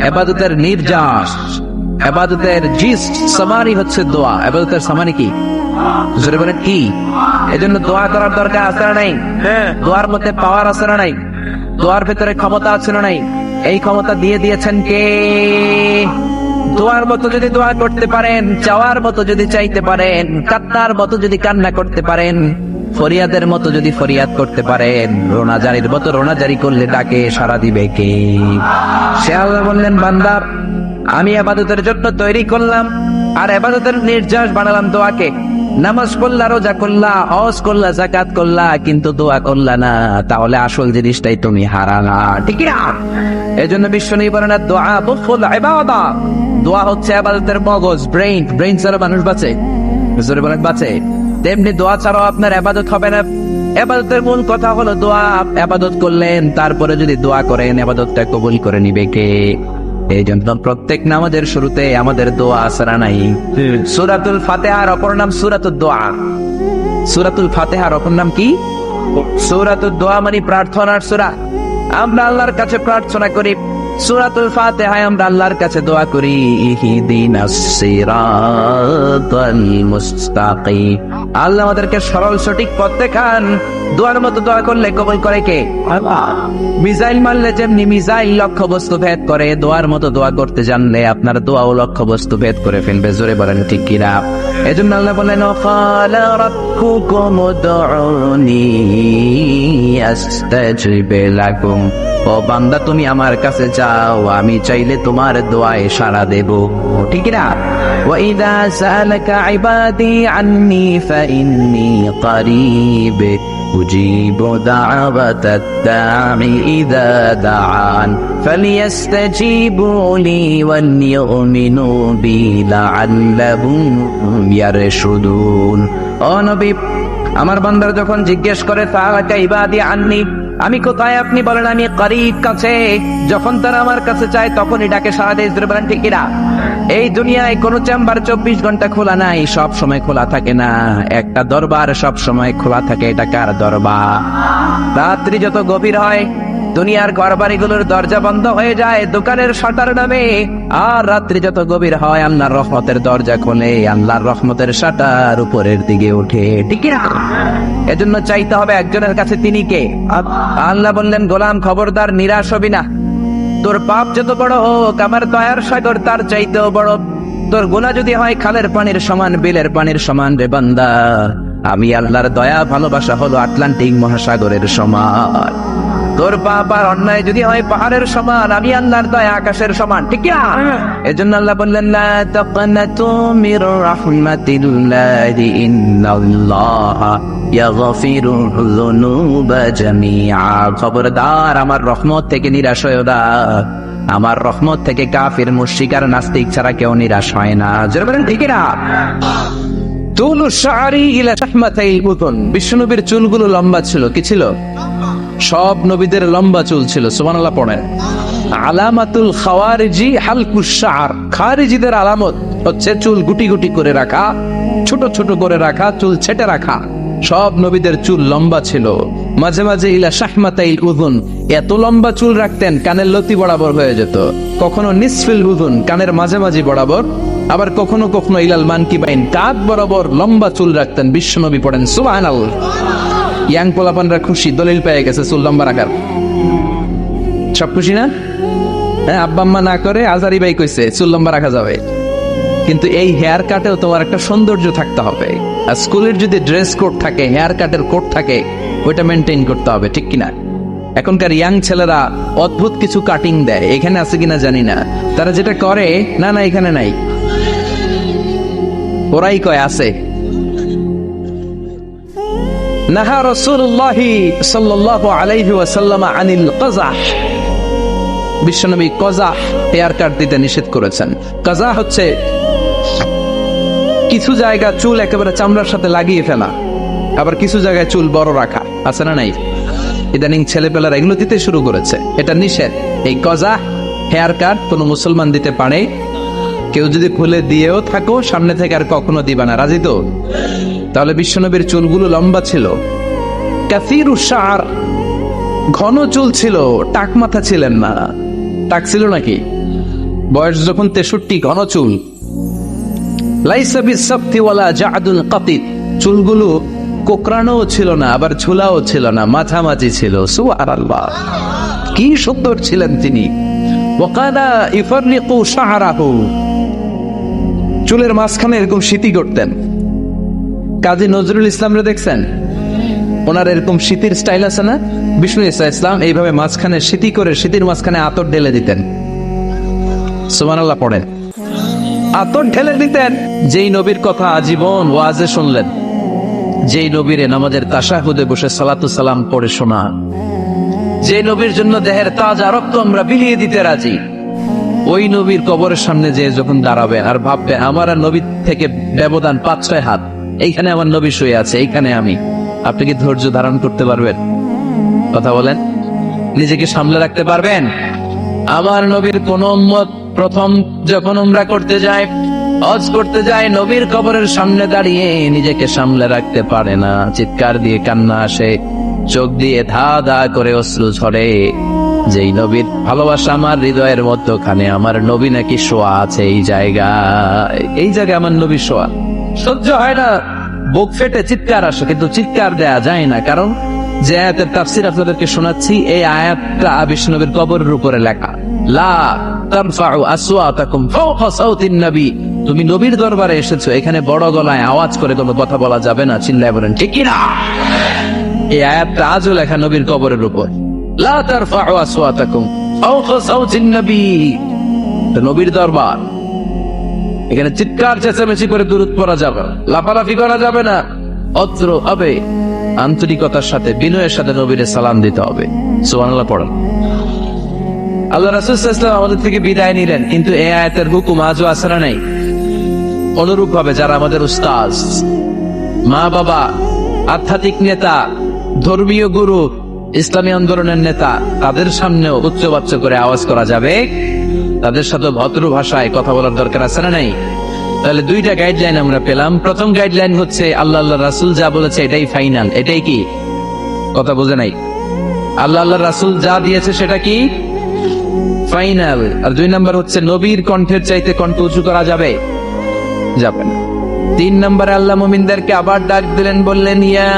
ইবাদতের নির্যাস, ইবাদতের জিস্ট সামারি হচ্ছে দোয়া। ইবাদতের সামারি কি? জোরে বলেন কি? এজন্য দোয়া করার দরকার আছে না নাই? দোয়ার মধ্যে পাওয়ার আছে না নাই? দোয়ার ভেতরে ক্ষমতা আছে না নাই? এই ক্ষমতা দিয়ে দিয়েছেন কে? দোয়ার মতো যদি দোয়া করতে পারেন, চাওয়ার মতো যদি চাইতে পারেন, কান্নার মতো যদি কান্না করতে পারেন, ফরিয়াদের মতো যদি ফরিয়াদ করতে পারেন, রোনাজারির মতো রোনাজারি করলে ডাকে সাড়া দিবে কে? সে আল্লাহ বললেন, বান্দা আমি ইবাদতের জন্য তৈরি করলাম, আর ইবাদতের নির্যাস বানালাম দোয়াকে। নামাজ পড়লা, রোজা করলা, হজ করলা, যাকাত করলা, কিন্তু দোয়া করলা না, তাহলে আসল জিনিসটাই তুমি হারালা, ঠিক না? এজন্য বিশ্বনবী বলেন, দোয়া মুখুল ইবাদা, দোয়া হচ্ছে ইবাদতের মগজ, ব্রেইন। ব্রেইন ছাড়া মানুষ বাঁচে? জোরে বলেন বাঁচে? তেমনি দোয়া ছাড়াও আপনার ইবাদত হবে না। ইবাদতের মূল কথা হলো দোয়া। ইবাদত করলেন, তারপরে যদি দোয়া করেন, ইবাদতটা কবুল করে নিবে কে? এই জন্য প্রত্যেক নামাজের শুরুতে আমাদের দোয়া আসরা নাই। সূরাতুল ফাতিহার অপর নাম সূরাতুদ দোয়া। সূরাতুল ফাতিহার অপর নাম কি? সূরাতুদ দোয়া, মানে প্রার্থনার সূরা। আমরা আল্লাহর কাছে প্রার্থনা করি। সূরাতুল ফাতিহায় আমরা আল্লাহর কাছে দোয়া করি, ইহদিনাস সিরাতাল মুস্তাকিম, আল্লাহ আমাদেরকে সরল সঠিক পথ দেখান। দোয়ার মতো দোয়া করলে কবুল করে কে? আল্লাহ। মিসাইল মারলে যেমনি মিসাইল লক্ষ্য বস্তু ভেদ করে, দোয়ার মতো দোয়া করতে জানলে আপনার দোয়াও লক্ষ্য বস্তু ভেদ করে ফেলবে। জোরে বলেন ঠিক কিনা? এজন্য আল্লাহ বলেন, ওয়াকালা রাব্বুকুম উদউনি আস্তাজিব লাকুম, ও বান্দা তুমি আমার কাছে যাও, আমি চাইলে তোমার দোয়ায় সাড়া দেব, ঠিক না? ওয়াইদা সালাকা ইবাদি আন্নী ফাইন্নী করিব উজিবু দাওয়াতাদ দাঈ ইযা দাআন ফালিয়াস্তাজিবু লি ওয়ালিউমিনু বি লাআল্লাহুম ইয়ারশুদুন। ও নবী, আমার বান্দারা যখন জিজ্ঞেস করে সালাকা ইবাদি আন্নী, আমি কোথায়, আপনি বলেন আমি করিব, কাছে। যখন তারা আমার কাছে চায় তখনই ডাকে সাড়া দেয়। বলেন ঠিক কিনা? এই দুনিয়ায় কোন চেম্বার 24 ঘন্টা খোলা নাই, সব সময় খোলা থাকে না। একটা দরবার সব সময় খোলা থাকে, এটা কার দরবার? রাত্রি যত গভীর হয়, দুনিয়ার ঘরবাড়িগুলোর দরজা বন্ধ হয়ে যায় দোকানের শাটার নামে, আর রাত্রি যত গভীর হয় আল্লাহর রহমতের দরজা খোলে, আল্লাহর রহমতের শাটার উপরের দিকে ওঠে, ঠিক না? এজন্য চাইতে হবে একজনের কাছে, তিনি কে? আল্লাহ বললেন, গোলাম খবরদার নিরাশ হবি না। তোর পাপ যত বড় হোক, আমার দয়ার সাগর তার চাইতেও বড়। তোর গুনাহ যদি হয় খালের পানির সমান, বিলের পানির সমান, রে বান্দা, আমি আল্লাহর দয়া ভালোবাসা হলো আটলান্টিক মহাসাগরের সমান। তোর পাপ আর অন্যায় যদি হয় পাহাড়ের সমান, আমি আল্লাহর দয়া আকাশের সমান, ঠিক না? এজন্য আল্লাহ বললেন, লা তাকনাতু মির রাহমাতিল্লাহি ইন্নাল্লাহা ইয়াগফিরুয যুনুবা জামিআ, খবরদার আমার রহমত থেকে নিরাশ হয়ো না। আমার রহমত থেকে কাফির, মুশরিক আর নাস্তিক ছাড়া কেউ নিরাশ হয় না। জোরে বলেন ঠিক না? তুলু শারি ইলা শাহমাতাইল বুতুন, বিশ্বনবীর চুলগুলো লম্বা ছিল। কি ছিল? সব নবীদের লম্বা চুল ছিল। সুবহানাল্লাহ পড়েন। আলামাতুল খাওয়ারিজি হালকুশ শার, খারিজিদের আলামত হচ্ছে চুল গুটি গুটি করে রাখা, ছোট ছোট করে রাখা, চুল ছেটে রাখা। সব নবীদের চুল লম্বা ছিল। মাঝে মাঝে ইলা শাহমাতাইল উযুন, এত লম্বা চুল রাখতেন কানের লতি বরাবর হয়ে যেত। কখনো নিসফিল উযুন, কানের মাঝামাঝি বরাবর, আবার কখনো কখনো ইলাল মানকিবাইন, কাঁধ বরাবর লম্বা চুল রাখতেন বিশ্বনবী। পড়েন সুবহানাল্লাহ। ইয়াং পোলাপানরা খুশি, দলিল পেয়ে গেছে চুল লম্বা রাখার। সব খুশি না? হ্যাঁ, আব্বা আম্মা না করে আজারি ভাই কইছে চুল লম্বা রাখা যাবে। কিন্তু এই হেয়ার কাটেও তোমার একটা সৌন্দর্য থাকতে হবে। আর স্কুলের যদি ড্রেস কোড থাকে, হেয়ার কাটের কোড থাকে, ওইটা মেনটেন করতে হবে, ঠিক কিনা? এখনকার ইয়াং ছেলেরা অদ্ভুত কিছু কাটিং দেয়, এখানে আছে কিনা জানি না। তারা যেটা করে, না না এখানে নাই, ওরাই কয় আছে। নাহা রাসূলুল্লাহ সাল্লাল্লাহু আলাইহি ওয়াসাল্লাম আনিল কাযাহ, বিশ্বনবী কাযাহ হেয়ার কাট দিতে নিষেধ করেছেন। কাযাহ হচ্ছে কিছু জায়গা চুল একেবারে চামড়ার সাথে লাগিয়ে ফেলা, আবার কিছু জায়গায় চুল বড় রাখা, আছে না নাই? ইদানিং ছেলেপেলারা এগুলো দিতে শুরু করেছে, এটা নিষেধ। এই কাযাহ হেয়ার কাট কোন মুসলমান দিতে পারে? কেউ যদি খুলে দিয়েও থাকো সামনে থেকে আর কখনো দিবা না, রাজি তো? তাহলে বিশ্বনবীর চুলগুলো লম্বা ছিল, কাসীরুশ শা'r, ঘন চুল ছিল, টাক মাথা ছিলেন না। টাক ছিল নাকি? বয়স যখন 63, ঘন চুল। লাইসা বিসসাফতি ওয়ালা জা'দুল কাতিত, চুলগুলো কোকড়ানোও ছিল না আবার ঝুলাও ছিল না, মাঝামাঝি ছিল। সুবহানাল্লাহ, কি সুন্দর ছিলেন তিনি। ওয়াকানা ইফাররিকু শা'রাহু, চুলের মাঝখানে এরকম সিতি করতেন। কাজী নজরুল ইসলামরে দেখছেন? ওনার এরকম সিতির স্টাইল আছে না? বিষ্ণু ইসা ইসলাম এইভাবে মাঝখানে সিতি করে সিতির মাঝখানে আতর ঢেলে দিতেন। সুবহানাল্লাহ পড়েন। আতর ঢেলে দিতেন। যেই নবীর কথা আজীবন ওয়াজে শুনলেন, যেই নবীর নামাজের তাশাহুদে বসে সালাতু সালাম পড়ে শোনা, যে নবীর জন্য দেহের তাজা রক্ত আমরা বিলিয়ে দিতে রাজি, ওই নবীর কবরের সামনে যে যখন দাঁড়াবেন আর ভাববেন আমার আর নবীর থেকে ব্যবধান 5-6 হাত, এইখানে আমার নবী শুয়ে আছে, এইখানে আমি, আপনি কি ধৈর্য ধারণ করতে পারবেন? কথা বলেন, নিজেকে সামলে রাখতে পারবেন? আমার নবীর কোন উম্মত প্রথম যখন উমরা করতে যায়, হজ করতে যায়, নবীর কবরের সামনে দাঁড়িয়ে নিজেকে সামলে রাখতে পারে না, চিৎকার দিয়ে কান্না আসে, চোখ দিয়ে ধা ধা করে অশ্রু ঝরে। যেই নবীর ভালোবাসা আমার হৃদয়ের মধ্যখানে, আমার নবী নাকি শোয়া আছে এই জায়গায়, এই জায়গায় আমার নবী শোয়া। সহ্য হয় না, বুক ফেটে চিৎকার আসে, কিন্তু চিৎকার দেয়া যায় না। কারণ যে আয়াতের তাফসীর আপনাদেরকে শোনাচ্ছি, এই আয়াতটা বিষ্ণু নবীর কবরের উপরে লেখা। লা তারফাউ আসওয়াতাকুম ফাওকা সাউতিন নবী, তুমি নবীর দরবারে এসেছো, এখানে বড় গলায় আওয়াজ করে কোনো কথা বলা যাবে না, চিল্লায় বলেন ঠিক কি না? এই আয়াতটা আজও লেখা নবীর কবরের উপর। লা তারফাউ আসওয়াতাকুম ফাওকা সাউতিন নবী, নবীর দরবার, এখানে চিৎকার চেঁচামেচি করে দুরূদ পড়া যাবে না, লাফালাফি করা যাবে না, অত্র হবে আন্তরিকতার সাথে, বিনয়ের সাথে নবীরে সালাম দিতে হবে। সুবহানাল্লাহ পড়েন। আল্লাহ রাসূল সাল্লাল্লাহু আলাইহি ওয়াসাল্লাম আমাদের থেকে বিদায় নিলেন, কিন্তু এই আয়াতের হুকুম আজও আছে না নাই? অনুরূপ ভাবে যারা আমাদের উস্তাদ, মা বাবা, আধ্যাত্মিক নেতা, ধর্মীয় গুরু, ইসলামী আন্দোলনের নেতা, তাদের সামনেও উচ্চবাচ্য করে আওয়াজ করা যাবে, তাদের সাথে ভদ্র ভাষায় কথা বলার দরকার আছে না নাই? তাহলে দুইটা গাইডলাইন আমরা পেলাম। প্রথম গাইডলাইন হচ্ছে আল্লাহ রাসূল যা বলেছে এটাই ফাইনাল, এটাই কি? কথা বোঝে নাই? আল্লাহ রাসূল যা দিয়েছে সেটা কি ফাইনাল। আর 2 নাম্বার হচ্ছে নবীর কণ্ঠের চাইতে কণ্ঠ উঁচু করা যাবে? যাবে না। 3 নম্বরে আল্লাহ মুমিনদেরকে আবার ডাক দিলেন, বললেন ইয়া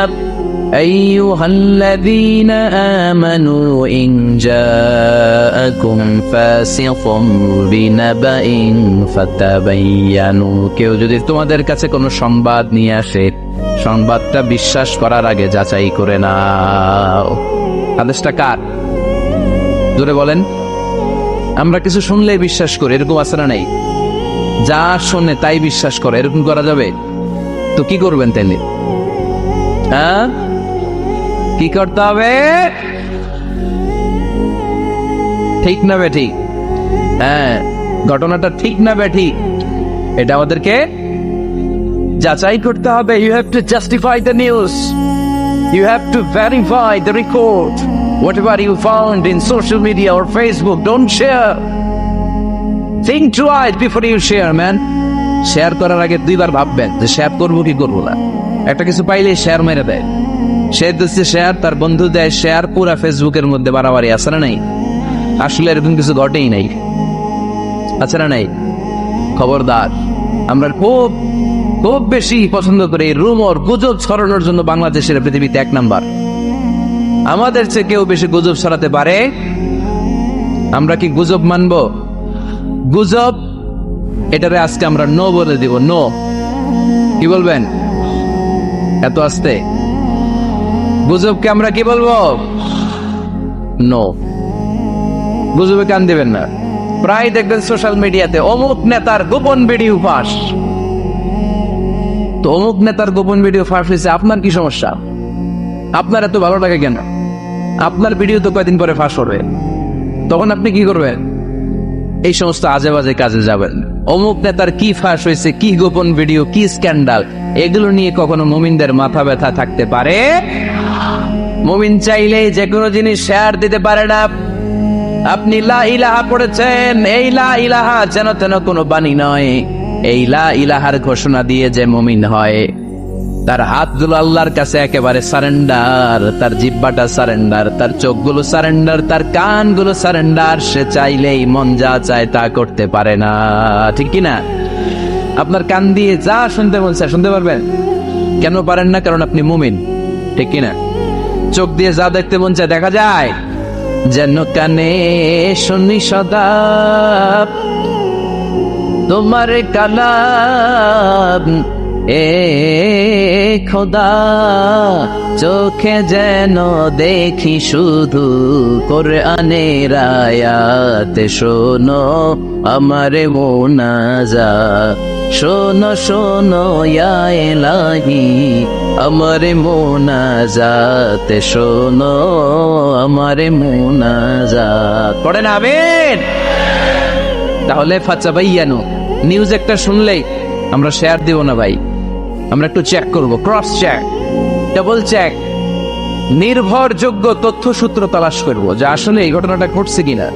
আইয়ুহাল্লাযীনা আমানু ইন জাআকুম ফাসিকুম বিনাবাইন ফাতাবায়ানু, কেউ যদি তোমাদের কাছে কোনো সংবাদ নিয়ে আসে, সংবাদটা বিশ্বাস করার আগে যাচাই করে নাও। আদেশটা কার? জোরে বলেন। আমরা কিছু শুনলেই বিশ্বাস করি, এরকম আছে না নাই? যা শোনে তাই বিশ্বাস করে, এরকম করা যাবে? তো কি করবেন তাইলে? হ্যাঁ, কি করতে হবে? ঠিক না বে ঠিক? হ্যাঁ, ঘটনাটা ঠিক না বে ঠিক, এটা আমাদেরকে যাচাই করতে হবে। You have to justify the news, you have to verify the report, whatever you found in social media or Facebook, don't share. Think twice before you share, man. Share করার আগে 2 বার ভাববেন যে শেয়ার করবো কি করবো না। একটা কিছু পাইলে শেয়ার মেরে দেয়, সে দিচ্ছে শেয়ার, তার বন্ধু দেয় শেয়ার, পুরা ফেসবুকের মধ্যে বাড়াবাড়ি, আছে না নাই? আসলে এরকম কিছু ঘটেই নাই, আছে না নাই? খবরদার, আমরা খুব খুব বেশি পছন্দ করি রুমর, গুজব ছড়ানোর জন্য বাংলাদেশের পৃথিবীতে 1 নাম্বার। আমাদের চেয়ে কেউ বেশি গুজব ছড়াতে পারে? আমরা কি গুজব মানব? গুজব এটারে আজকে আমরা নো বলে দিব। নো, কি বলবেন? এত আস্তে গুজবকে আমরা কি বলবো? নো। গুজবে কান দিবেন না। প্রায় দেখবেন সোশ্যাল মিডিয়াতে অমুক নেতার গোপন ভিডিও ফাঁস। তো অমুক নেতার গোপন ভিডিও ফাঁস হয়েছে, আপনার কি সমস্যা? আপনার এত ভালো লাগে কেন? আপনার ভিডিও তো কয়েকদিন পরে ফাঁস করবে, তখন আপনি কি করবেন? এই সমস্ত আজে বাজে কাজে যাবেন। অমুক নেতার কি ফাঁস হয়েছে, কি গোপন ভিডিও, কি স্ক্যান্ডাল, এগুলো নিয়ে কখনো মুমিনদের মাথা ব্যথা থাকতে পারে? মুমিন চাইলেই যে কোনো জিনিস শেয়ার দিতে পারে না। আপনি লা ইলাহা পড়েছেন, এই লা ইলাহা যেন তেন কোনো বাণী নয়। এই লা ইলাহার ঘোষণা দিয়ে যে মুমিন হয়, তার হাতগুলো আল্লাহর কাছে একেবারে সারেন্ডার, তার জিহ্বাটা সারেন্ডার, তার চোখগুলো সারেন্ডার, তার কানগুলো সারেন্ডার। সে চাইলেই মন যা চায় তা করতে পারে না, ঠিক কি না? আপনার কান দিয়ে যা শুনতে মন চায় শুনতে পারবেন? কেন পারেন না? কারণ আপনি মুমিন, ঠিক কি না? চোখ দিয়ে যা দেখতে মন চায় দেখা যায়। যেন কানে শুনি সদা তোমার কালাম, এ খোদা চোখে যেন দেখি শুধু কোরআনের আয়াত। শোনো আমার মোনাজাত, শোনো শোনো ইয়া ইলাহি আমার মোনাজাত, শোনো আমার মোনাজাত। পড়েন আমিন। তাহলে ফাতাবাইয়ানু, নিউজ একটা শুনলেই আমরা শেয়ার দিব না ভাই, আমরা একটু চেক করব, ক্রস চেক, ডাবল চেক, নির্ভরযোগ্য তথ্যসূত্র তালাশ করব যে আসলে এই ঘটনাটা ঘটছে কিনা।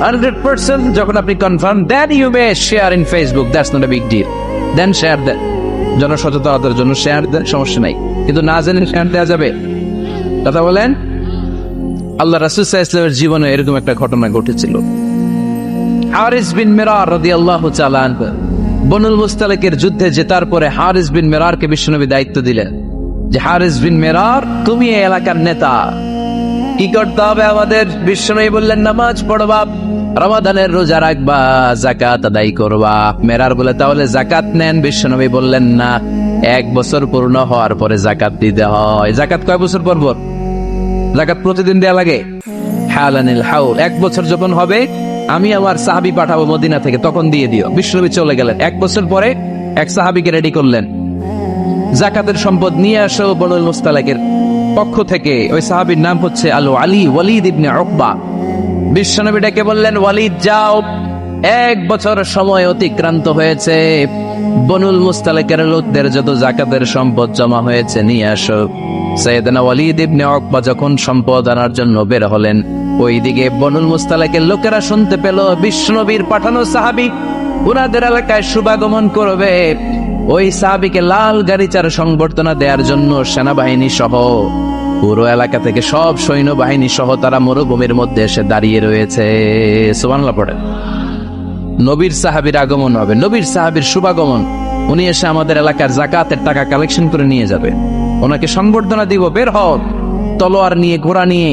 100% যখন আপনি confirm, then you may share in Facebook, that's not a big deal. দেন শেয়ার দেন, জনসচেতনতার জন্য শেয়ার দেন, সমস্যা নাই। কিন্তু না জেনে শেয়ার দেওয়া যাবে? কথা বলেন। আল্লাহ রাসূল সাল্লাল্লাহু আলাইহি ওয়াসাল্লামের জীবনে এরকম একটা ঘটনা ঘটেছিল। হারিস বিন মিরার রাদিয়াল্লাহু তাআলা আনহু বনুল মুস্তালিকের যুদ্ধে জেতার পরে হারিস বিন মিরারকে বিশ্বনবী দায়িত্ব দিলেন যে হারিস বিন মিরার, তুমি এই এলাকার নেতা, কি করতে হবে আমাদের? বিশ্বনবী বললেন নামাজ পড়বা, রমাদানের রোজা রাখবা, যাকাত আদায় করবা। মেরার বলে তাহলে যাকাত নেন। বিশ্বনবী বললেন না, 1 বছর পূর্ণ হওয়ার পরে যাকাত দিতে হয়। যাকাত কয় বছর পর পর? যাকাত প্রতিদিন দেয়া লাগে। হালানিল হাউল, 1 বছর যখন হবে আমি আমার সাহাবী পাঠাবো মদিনা থেকে, তখন দিয়ে দিও। বিশ্বনবী চলে গেলেন। 1 বছর পরে এক সাহাবীকে রেডি করলেন, যাকাতের সম্পদ নিয়ে আসো বনুল মুস্তালিকের পক্ষ থেকে। ওই সাহাবীর নাম হচ্ছে আলী ওয়ালিদ ইবনে উকবা। বিশ্বনবী ডেকে বললেন, ওয়ালিদ যাও, 1 বছর সময় অতিক্রান্ত হয়েছে, বনুল মুস্তালিকের লোকদের যত যাকাতের সম্পদ জমা হয়েছে নিয়ে আসো। সাইয়েদনা ওয়ালিদ ইবনে উকবা যখন সম্পদ আনার জন্য বের হলেন, ওইদিকে বনুল মুস্তালিকের লোকেরা শুনতে পেল বিশ্বনবীর পাঠানো সাহাবী উনাদের এলাকায় শুভাগমন করবে। ওই সাহাবীকে লাল গাড়িচার সংবর্ধনা দেওয়ার জন্য সেনাবাহিনী সহ পুরো এলাকা থেকে সব সৈন্যবাহিনী সহ তারা মরুভূমির মধ্যে এসে দাঁড়িয়ে রয়েছে। সুবহানাল্লাহ পড়ে। নবীর সাহাবীর আগমন হবে, নবীর সাহাবীর শুভাগমন। উনি এসে আমাদের এলাকার যাকাতের টাকা কালেকশন করে নিয়ে যাবে, ওনাকে সংবর্ধনা দিব। বের হও। তলোয়ার নিয়ে, ঘোড়া নিয়ে,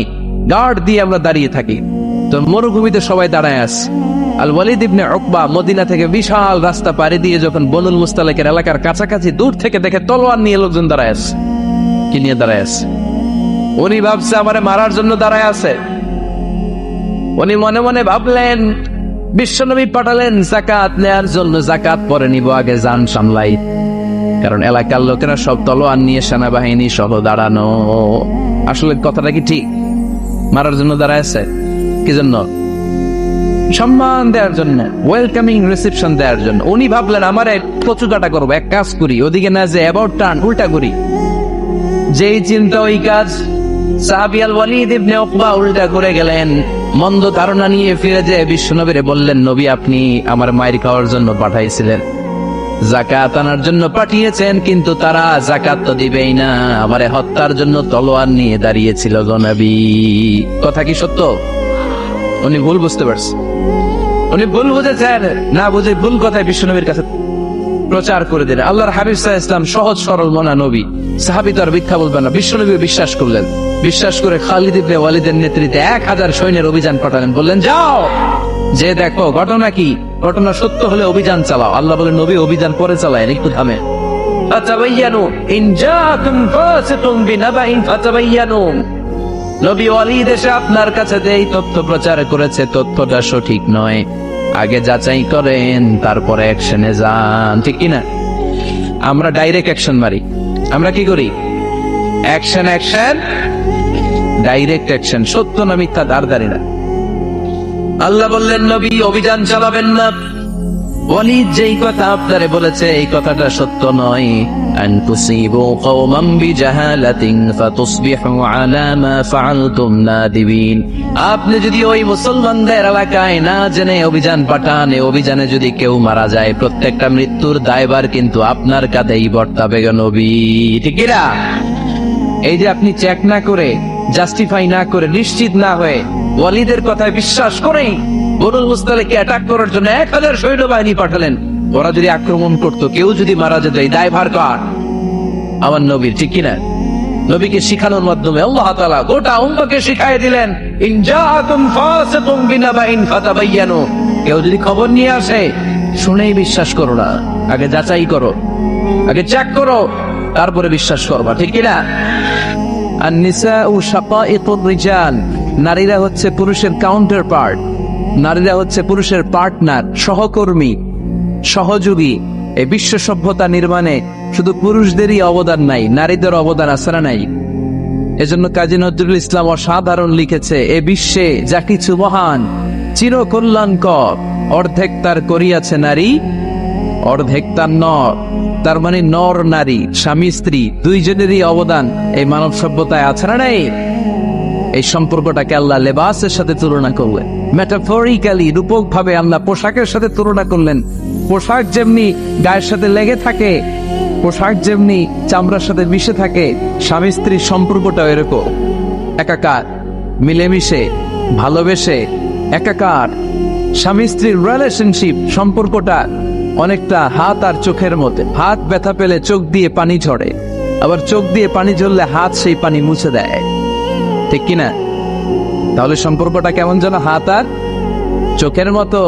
গার্ড দিয়ে আমরা দাঁড়িয়ে থাকি। তো মরুভূমিতে সবাই দাঁড়ায় আছে। আল ওয়ালিদ ইবনে উকবা মদিনা থেকে বিশাল রাস্তা পাড়ি দিয়ে যখন বনুল মুস্তালিকের এলাকার কাছাকাছি দূর থেকে দেখে তলোয়ার নিয়ে লোকজন দাঁড়ায় আছে। কি নিয়ে দাঁড়ায় আছে? উনি ভাবছে আমারে মারার জন্য দাঁড়ায় আছে। উনি মনে মনে ভাবলেন, বিশ্বনবী পাঠালেন যাকাত নেয়ার জন্য, যাকাত পরে নিব, আগে জান সামলাই। কারণ এলাকার লোকেরা সব তলোয়ার নিয়ে সেনাবাহিনী সহ দাঁড়ানো। আসলে কথাটা কি ঠিক? মারার জন্য দাঁড়ায় আছে। কি জন্য? সম্মান দেওয়ার জন্য, ওয়েলকামিং রিসেপশন দেওয়ার জন্য। উনি ভাবলেন আমারে কচু কাটা করবো, এক কাজ করি, ওদিকে না যে অ্যাবাউট টার্ন, উল্টা করি। যেই চিন্তা ওই কাজ। সাহাবী আল ওয়ালিদ ইবনে উকবা উল্টা করে গেলেন। মন্দ ধারণা নিয়ে ফিরে যেয়ে বিশ্বনবীরে বললেন, নবী আপনি আমার মায়ের খাওয়ার জন্য পাঠাইছিলেন, যাকাত আনার জন্য পাঠিয়েছেন, কিন্তু তারা যাকাত তো দিবেই না, আমারে হত্যার জন্য তলোয়ার নিয়ে দাঁড়িয়েছিল গো নবী। কথা কি সত্য? উনি ভুল বুঝতে পারছে। উনি ভুল বুঝেছেন, না বুঝে ভুল কথায় বিশ্বনবীর কাছে প্রচার করে দিলেন। আল্লাহর হাবিব সাল্লাল্লাহু আলাইহি ওয়াসাল্লাম সহজ সরল মনা নবী, সাহাবী তো আর মিথ্যা বলবেন না। বিশ্বনবী বিশ্বাস করলেন। বিশ্বাস করে খালিদ ইবনে ওয়ালিদের নেতৃত্বে 1000 সৈন্যের অভিযান পাঠালেন। বললেন যাও, যে দেখো ঘটনা কি, ঘটনা সত্য হলে অভিযান চালাও। আল্লাহ বলেন নবী অভিযান পরে চালায়, একটু থামে। ফাতাবায়ানু ইন জাআকুম ফাসিকুম বিনাবাইন ফাতাবায়ানু। নবী ওয়ালিদ এসে আপনার কাছে যে তথ্য প্রচার করেছে, তথ্যটা সঠিক নয়, আগে যাচাই করেন, তারপরে অ্যাকশনে যান, ঠিক কিনা? আমরা ডাইরেক্ট অ্যাকশন মারি। আমরা কি করি? অ্যাকশন অ্যাকশন, ডাইরেক্ট অ্যাকশন, সত্য না মিথ্যা দাঁড় না। আল্লাহ বললেন নবী অভিযান চালাবেন না। ওয়ালিদ যেই কথা আপনারে বলেছে এই কথাটা সত্য নয়। আন তুসিবু কওমান বিজাহালাতিন ফাতুসবিহু আলা মা ফাআলতুম নাদিবিন। আপনি যদি ওই মুসলমানদের এলাকায় না জেনে অভিযান পাঠান, এই অভিযানে যদি কেউ মারা যায়, প্রত্যেকটা মৃত্যুর দায়ভার কিন্তু আপনার কাঁধেই বর্তাবে গো নবী, ঠিক না? এই যে আপনি চেক না করে, জাস্টিফাই না করে, নিশ্চিত না হয়ে ওয়ালিদের কথায় বিশ্বাস করেই বনু মুস্তালিককে অ্যাটাক করার জন্য 1000 সৈন্যবাহিনী পাঠালেন। ওরা যদি আক্রমণ করত, কেউ যদি মারা যেত, এই দায়ভার কার? আমার নবীর, ঠিক কিনা? নবীকে শিখানোর মাধ্যমে আল্লাহ তাআলা গোটা উম্মাহকে শিখাই দিলেন, ইন জাআকুম ফাসিকুম বিনাবাইন ফাতাবায়ানু। কেউ যদি খবর নিয়ে আসে, শুনেই বিশ্বাস করো না, আগে যাচাই করো, আগে চেক করো, তারপরে বিশ্বাস করবা, ঠিক কিনা? আন-নিসাউ শাকাইকুর রিজাল, নারীরা হচ্ছে পুরুষের কাউন্টার পার্ট, নারীরা হচ্ছে পুরুষের পার্টনার, সহকর্মী, সহযোগী। এই বিশ্ব সভ্যতা নির্মাণে শুধু পুরুষদেরই অবদান নাই, নারীদের অবদান আছে না নাই? এজন্য কাজী নজরুল ইসলাম অসাধারণ লিখেছে, এ বিশ্বে যা কিছু মহান চির কল্যাণকর, অর্ধেক তার করিয়াছে নারী, অর্ধেক তার নর। তার মানে নর নারী, স্বামী স্ত্রী দুইজনেরই অবদান এই মানব সভ্যতায় আছে না নাই? এই সম্পর্কটাকে আল্লাহ লেবাসের সাথে তুলনা করলেন, মেটাফরিক্যালি, রূপক ভাবে আল্লাহ পোশাকের সাথে তুলনা করলেন। পোশাক যেমনি গায়ের সাথে লেগে থাকে, পোশাক যেমনি চামড়ার সাথে মিশে থাকে, স্বামী স্ত্রীর সম্পর্কটা এরকম একাকার, মিলেমিশে, ভালোবেসে একাকার। স্বামী স্ত্রীর রিলেশনশিপ সম্পর্কটা অনেকটা হাত আর চোখের মধ্যে। হাত ব্যথা পেলে চোখ দিয়ে পানি ঝরে, আবার চোখ দিয়ে পানি ঝরলে হাত সেই পানি মুছে দেয়, ঠিক কিনা? তাহলে সম্পর্কটা কেমন যেন হাত আর চোখের মতো।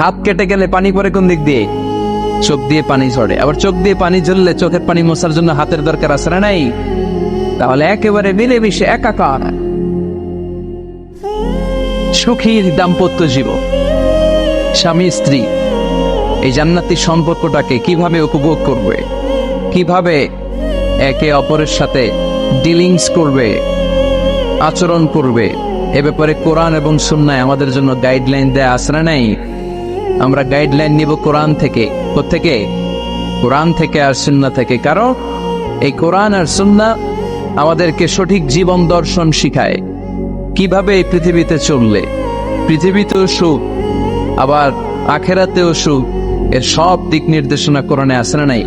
হাত কেটে গেলে পানি পড়ে কোন দিক দিয়ে? চোখ দিয়ে পানি ঝরে, আবার চোখ দিয়ে পানি ঝরলে চোখের পানি মোছার জন্য হাতের দরকার আছে না নাই? তাহলে একেবারে মিলেমিশে একাকার সুখী দাম্পত্য জীবন, স্বামী স্ত্রী এই জান্নাতি সম্পর্কটাকে কিভাবে উপভোগ করবে, কিভাবে একে অপরের সাথে ডিলিংস করবে, আচরণ করবে, এ ব্যাপারে কোরআন এবং সুন্নায় আমাদের জন্য গাইডলাইন দেয়া আছে না নাই? আমরা গাইডলাইন নিব কোরআন থেকে। কোত্থেকে? কোরআন থেকে আর সুন্নাহ থেকে। কারণ এই কোরআন আর সুন্নাহ আমাদেরকে সঠিক জীবন দর্শন শিখায়, কিভাবে এই পৃথিবীতে চললে পৃথিবীতেও সুখ, আবার আখেরাতেও সুখ, এর সব দিক নির্দেশনা কোরআনে আছে না নাই?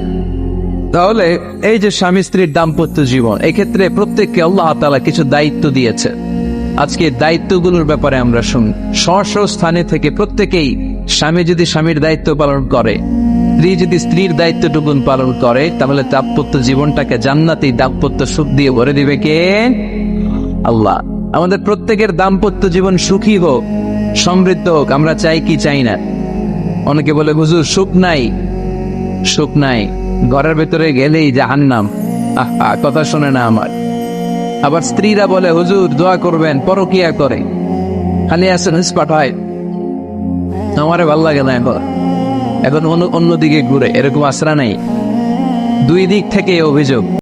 তাহলে এই যে স্বামী স্ত্রীর দাম্পত্য জীবন, এক্ষেত্রে প্রত্যেককে আল্লাহ তাআলা কিছু দায়িত্ব দিয়েছে। আজকে দায়িত্বগুলোর ব্যাপারে আমরা শুনি। স্ব স্থানে থেকে প্রত্যেকেই, স্বামী যদি স্বামীর দায়িত্ব পালন করে, স্ত্রী যদি স্ত্রীর দায়িত্বটুকু পালন করে, তাহলে দাম্পত্য জীবনটাকে জান্নাতি দাম্পত্য সুখ দিয়ে ভরে দিবে কে? আল্লাহ। আমাদের প্রত্যেকের দাম্পত্য জীবন সুখী হোক, সমৃদ্ধ হোক, আমরা চাই কি চাই না? অনেকে বলে হুজুর সুখ নাই, সুখ নাই, ঘরের ভেতরে গেলেই জাহান্নাম। কথা শোনে না আমার। আবার স্ত্রীরা বলে হুজুর দোয়া করবেন, পরকিয়া করে, খালি আসেন পাঠায়, আমারে ভাল লাগে না, এখন অন্যদিকে ঘুরে, এরকম আশ্রা নাই। দুই দিক থেকে অভিযোগ।